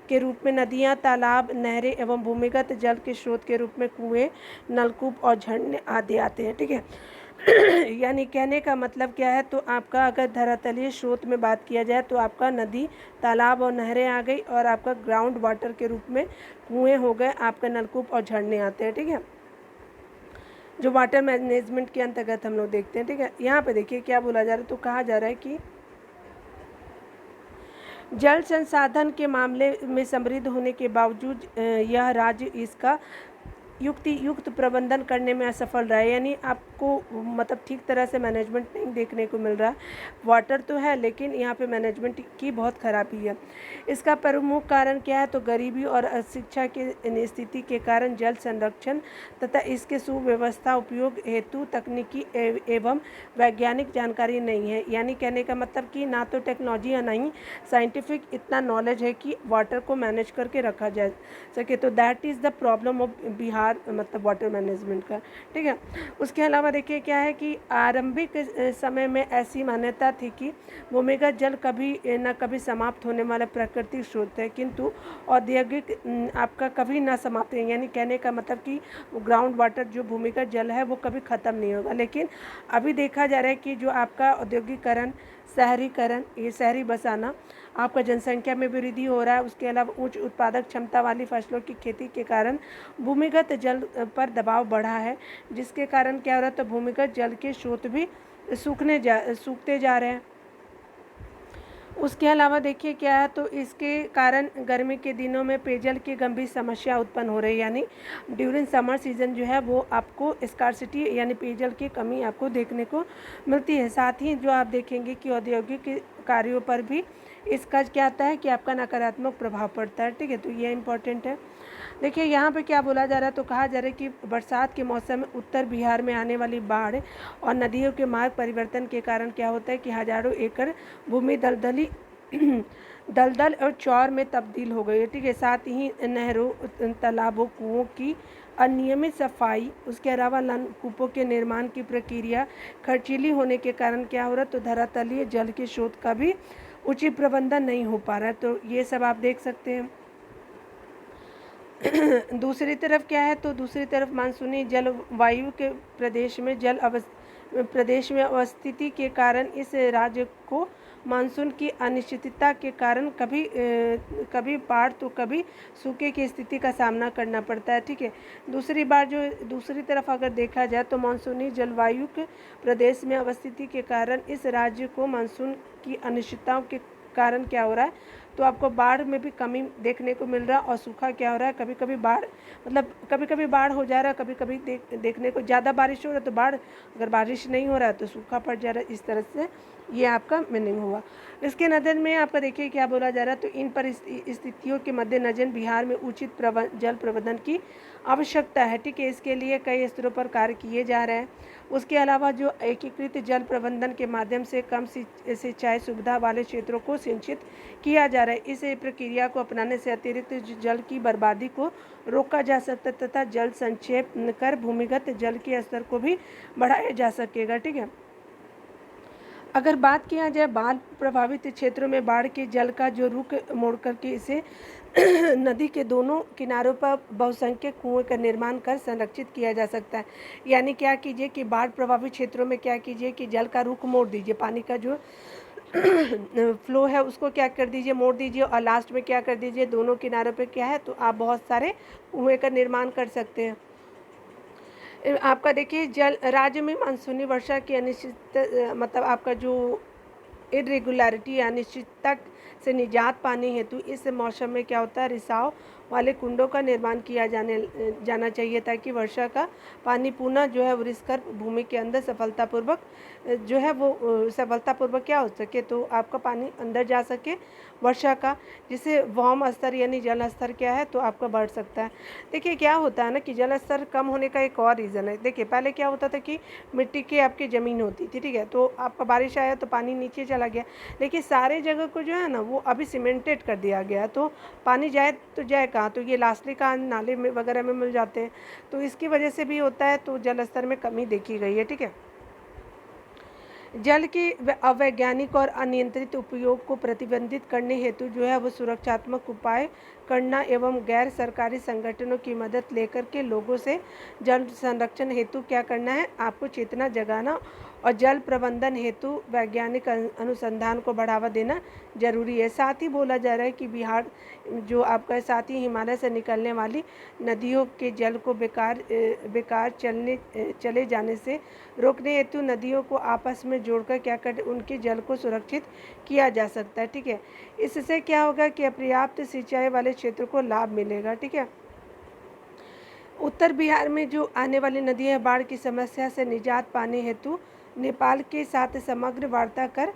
के रूप में नदियाँ, तालाब, नहरें एवं भूमिगत जल के स्रोत के रूप में कुएँ, नलकूप और झरने आदि आते हैं। ठीक है, यानी कहने का मतलब क्या है, तो आपका अगर धरातलीय स्रोत में बात किया जाए तो आपका नदी, तालाब और नहरें आ गई, और आपका ग्राउंड वाटर के रूप में कुएं हो गए, आपका नलकूप और झरने आते हैं। ठीक है, जो वाटर मैनेजमेंट के अंतर्गत हम लोग देखते हैं। ठीक है, यहाँ पे देखिए क्या बोला जा रहा है, तो कहा जा रहा है कि जल संसाधन के मामले में समृद्ध होने के बावजूद यह राज्य इसका युक्त प्रबंधन करने में असफल रहा है। यानी आपको मतलब ठीक तरह से मैनेजमेंट नहीं देखने को मिल रहा। वाटर तो है लेकिन यहाँ पे मैनेजमेंट की बहुत खराबी है। इसका प्रमुख कारण क्या है, तो गरीबी और अशिक्षा की स्थिति के कारण जल संरक्षण तथा इसके सुव्यवस्था उपयोग हेतु तकनीकी एवं वैज्ञानिक जानकारी नहीं है। यानी कहने का मतलब कि ना तो टेक्नोलॉजी या नहीं साइंटिफिक इतना नॉलेज है कि वाटर को मैनेज करके रखा जा सके। तो that is the problem of Bihar बाढ़ मतलब वाटर मैनेजमेंट का, ठीक है। उसके अलावा देखिए क्या है कि आरंभिक समय में ऐसी मान्यता थी कि भूमिगत जल कभी न कभी समाप्त होने वाला प्राकृतिक स्रोत है, किंतु औद्योगिक आपका कभी ना समाप्त है, यानी कहने का मतलब कि ग्राउंड वाटर जो भूमिगत जल है वो कभी ख़त्म नहीं होगा। लेकिन अभी देखा जा रहा है कि जो आपका औद्योगिकरण, शहरीकरण, ये शहरी बसाना, आपका जनसंख्या में भी वृद्धि हो रहा है, उसके अलावा उच्च उत्पादक क्षमता वाली फसलों की खेती के कारण भूमिगत जल पर दबाव बढ़ा है, जिसके कारण क्या हो रहा है, तो भूमिगत जल के स्रोत भी सूखते जा रहे हैं। उसके अलावा देखिए क्या है, तो इसके कारण गर्मी के दिनों में पेयजल की गंभीर समस्या उत्पन्न हो रही है, यानी ड्यूरिंग समर सीजन जो है वो आपको स्कार्सिटी यानी पेयजल की कमी आपको देखने को मिलती है। साथ ही जो आप देखेंगे कि औद्योगिक कार्यों पर भी इसका क्या आता है कि आपका नकारात्मक प्रभाव पड़ता है, ठीक है। तो ये इम्पोर्टेंट है। देखिए यहाँ पे क्या बोला जा रहा है, तो कहा जा रहा है कि बरसात के मौसम में उत्तर बिहार में आने वाली बाढ़ और नदियों के मार्ग परिवर्तन के कारण क्या होता है कि हजारों एकड़ भूमि दलदल और चौर में तब्दील हो गई है, ठीक है। साथ ही नहरों, तालाबों, कुओं की अनियमित सफाई, उसके अलावा नलकूपों के निर्माण की प्रक्रिया खर्चीली होने के कारण क्या हो रहा है, तो धरातलीय जल के स्रोत का भी उचित प्रबंधन नहीं हो पा रहा है। तो ये सब आप देख सकते हैं। दूसरी तरफ क्या है, तो दूसरी तरफ मानसूनी जलवायु के प्रदेश में अवस्थिति के कारण इस राज्य को मानसून की अनिश्चितता के कारण कभी बाढ़ तो कभी सूखे की स्थिति का सामना करना पड़ता है, ठीक है। दूसरी तरफ अगर देखा जाए तो मानसूनी जलवायु के प्रदेश में अवस्थिति के कारण इस राज्य को मानसून की अनिश्चितताओं के कारण क्या हो रहा है, तो आपको बाढ़ में भी कमी देखने को मिल रहा है और सूखा क्या हो रहा है, कभी कभी बाढ़ हो जा रहा है, कभी कभी देखने को ज़्यादा बारिश हो रहा है तो बाढ़, अगर बारिश नहीं हो रहा है तो सूखा पड़ जा रहा है। इस तरह से ये आपका मीनिंग हुआ। इसके नज़र में आपका देखिए क्या बोला जा रहा है, तो इन परिस्थितियों के मद्देनजर बिहार में उचित जल प्रबंधन की आवश्यकता है, ठीक है। इसके लिए कई स्तरों पर कार्य किए जा रहे हैं। उसके अलावा जो एकीकृत जल प्रबंधन के माध्यम से कम सिंचाई सुविधा वाले क्षेत्रों को सिंचित किया जा रहा है। इस प्रक्रिया को अपनाने से अतिरिक्त जल की बर्बादी को रोका जा सकता है तथा जल संचय कर भूमिगत जल के स्तर को भी बढ़ाया जा सकेगा, ठीक है। अगर बात किया जाए बाढ़ प्रभावित क्षेत्रों में बाढ़ के जल का जो रुख मोड़ करके इसे नदी के दोनों किनारों पर बहुसंख्यक कुएं का निर्माण कर संरक्षित किया जा सकता है। यानी क्या कीजिए कि बाढ़ प्रभावित क्षेत्रों में क्या कीजिए कि जल का रुख मोड़ दीजिए, पानी का जो फ्लो है उसको क्या कर दीजिए, मोड़ दीजिए, और लास्ट में क्या कर दीजिए, दोनों किनारों पे क्या है, तो आप बहुत सारे कुएं का निर्माण कर सकते हैं। आपका देखिए जल राज्य में मानसूनी वर्षा की अनिश्चित मतलब आपका जो इरेगुलरिटी अनिश्चितता से निजात पाने हेतु इस मौसम में क्या होता है, रिसाव वाले कुंडों का निर्माण किया जाना चाहिए ताकि वर्षा का पानी पुनः जो है वृष कर भूमि के अंदर सफलतापूर्वक क्या हो सके, तो आपका पानी अंदर जा सके वर्षा का, जिससे वार्म स्तर यानी जल स्तर क्या है, तो आपका बढ़ सकता है। देखिए क्या होता है ना कि जल स्तर कम होने का एक और रीज़न है। देखिए पहले क्या होता था कि मिट्टी की आपकी ज़मीन होती थी, ठीक है, तो आपका बारिश आया तो पानी नीचे चला गया, लेकिन सारे जगह को जो है ना वो अभी सीमेंटेड कर दिया गया, तो पानी जाए तो जाए कहाँ, तो ये लास्टली का नाले में वगैरह में मिल जाते हैं, तो इसकी वजह से भी होता है, तो जल स्तर में कमी देखी गई है, ठीक है। जल के अवैज्ञानिक और अनियंत्रित उपयोग को प्रतिबंधित करने हेतु जो है वो सुरक्षात्मक उपाय करना एवं गैर सरकारी संगठनों की मदद लेकर के लोगों से जल संरक्षण हेतु क्या करना है, आपको चेतना जगाना और जल प्रबंधन हेतु वैज्ञानिक अनुसंधान को बढ़ावा देना जरूरी है। साथ ही बोला जा रहा है कि बिहार जो आपका साथ ही हिमालय से निकलने वाली नदियों के जल को बेकार चले जाने से रोकने हेतु नदियों को आपस में जोड़कर क्या कर उनके जल को सुरक्षित किया जा सकता है, ठीक है। इससे क्या होगा कि अपर्याप्त सिंचाई वाले क्षेत्र को लाभ मिलेगा, ठीक है। उत्तर बिहार में जो आने वाली नदियां बाढ़ की समस्या से निजात पाने हेतु नेपाल के साथ समग्र वार्ता कर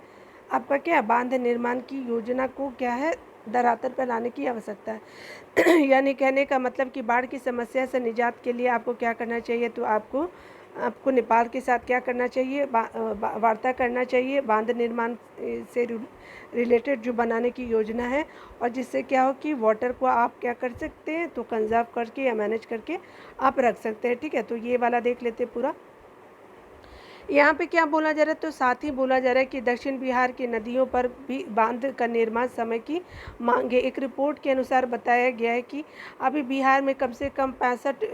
आपका क्या बांध निर्माण की योजना को क्या है धरातल पर लाने की आवश्यकता है। यानी कहने का मतलब कि बाढ़ की समस्या से निजात के लिए आपको क्या करना चाहिए, तो आपको आपको नेपाल के साथ क्या करना चाहिए, वार्ता करना चाहिए, बांध निर्माण से रिलेटेड जो बनाने की योजना है, और जिससे क्या हो कि वाटर को आप क्या कर सकते हैं, तो कंजर्व करके या मैनेज करके आप रख सकते हैं। ठीक है, तो ये वाला देख लेते हैं पूरा। यहाँ पे क्या बोला जा रहा है, तो साथ ही बोला जा रहा है कि दक्षिण बिहार की नदियों पर भी बांध का निर्माण समय की मांग है। एक रिपोर्ट के अनुसार बताया गया है कि अभी बिहार में कम से कम 65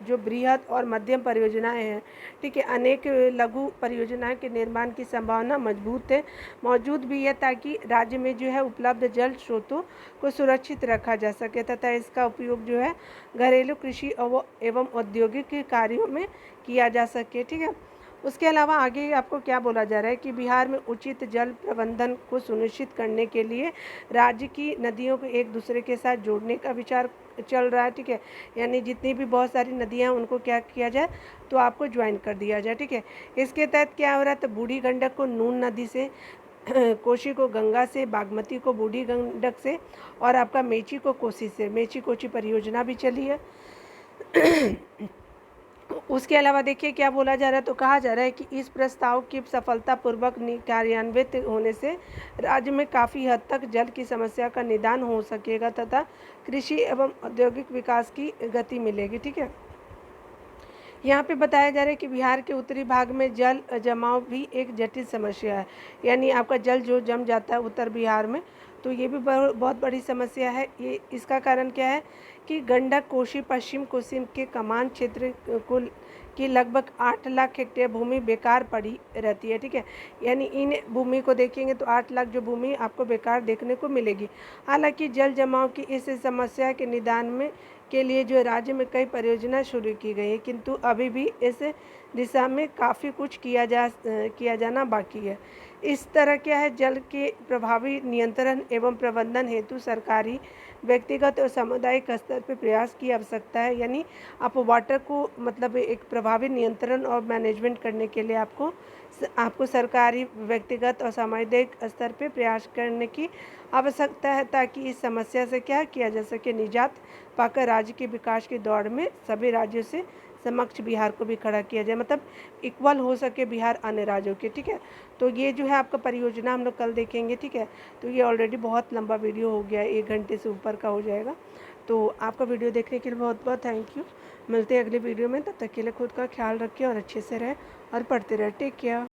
जो बृहद और मध्यम परियोजनाएं हैं। ठीक है, अनेक लघु परियोजनाओं के निर्माण की संभावना मजबूत है, मौजूद भी है, ताकि राज्य में जो है उपलब्ध जल स्रोतों को सुरक्षित रखा जा सके तथा इसका उपयोग जो है घरेलू कृषि एवं औद्योगिक कार्यों में किया जा सके। ठीक है, उसके अलावा आगे आपको क्या बोला जा रहा है कि बिहार में उचित जल प्रबंधन को सुनिश्चित करने के लिए राज्य की नदियों को एक दूसरे के साथ जोड़ने का विचार चल रहा है। ठीक है, यानी जितनी भी बहुत सारी नदियां हैं उनको क्या किया जाए, तो आपको ज्वाइन कर दिया जाए। ठीक है, इसके तहत क्या हो रहा है, तो बूढ़ी गंडक को नून नदी से, कोसी को गंगा से, बागमती को बूढ़ी गंडक से, और आपका मेची को कोसी से, मेची कोसी परियोजना भी चली है। उसके अलावा देखिए क्या बोला जा रहा है, तो कहा जा रहा है कि इस प्रस्ताव की सफलतापूर्वक कार्यान्वित होने से राज्य में काफ़ी हद तक जल की समस्या का निदान हो सकेगा तथा कृषि एवं औद्योगिक विकास की गति मिलेगी। ठीक है, यहाँ पे बताया जा रहा है कि बिहार के उत्तरी भाग में जल जमाव भी एक जटिल समस्या है, यानी आपका जल जो जम जाता है उत्तर बिहार में, तो ये भी बहुत बड़ी समस्या है। ये इसका कारण क्या है कि गंडक कोसी पश्चिम कोसी के कमान क्षेत्र को की लगभग 8 लाख हेक्टेयर भूमि बेकार पड़ी रहती है। ठीक है, यानी इन भूमि को देखेंगे तो 8 लाख जो भूमि आपको बेकार देखने को मिलेगी। हालांकि जल जमाव की इस समस्या के निदान में के लिए जो राज्य में कई परियोजना शुरू की गई है, किंतु अभी भी इस दिशा में काफ़ी कुछ किया जाना बाकी है। इस तरह क्या है, जल के प्रभावी नियंत्रण एवं प्रबंधन हेतु सरकारी, व्यक्तिगत और सामुदायिक स्तर पर प्रयास की आवश्यकता है। यानी आप वाटर को मतलब एक प्रभावी नियंत्रण और मैनेजमेंट करने के लिए आपको सरकारी, व्यक्तिगत और सामुदायिक स्तर पर प्रयास करने की आवश्यकता है, ताकि इस समस्या से क्या किया जा सके, निजात पाकर राज्य के विकास की दौड़ में सभी राज्यों से समक्ष बिहार को भी खड़ा किया जाए, मतलब इक्वल हो सके बिहार अन्य राज्यों के। ठीक है, तो ये जो है आपका परियोजना हम लोग कल देखेंगे। ठीक है, तो ये ऑलरेडी बहुत लंबा वीडियो हो गया है, 1 घंटे से ऊपर का हो जाएगा। तो आपका वीडियो देखने के लिए बहुत बहुत थैंक यू। मिलते हैं अगले वीडियो में, तब तक के लिए खुद का ख्याल रखिए और अच्छे से रहें और पढ़ते रहें। Take care.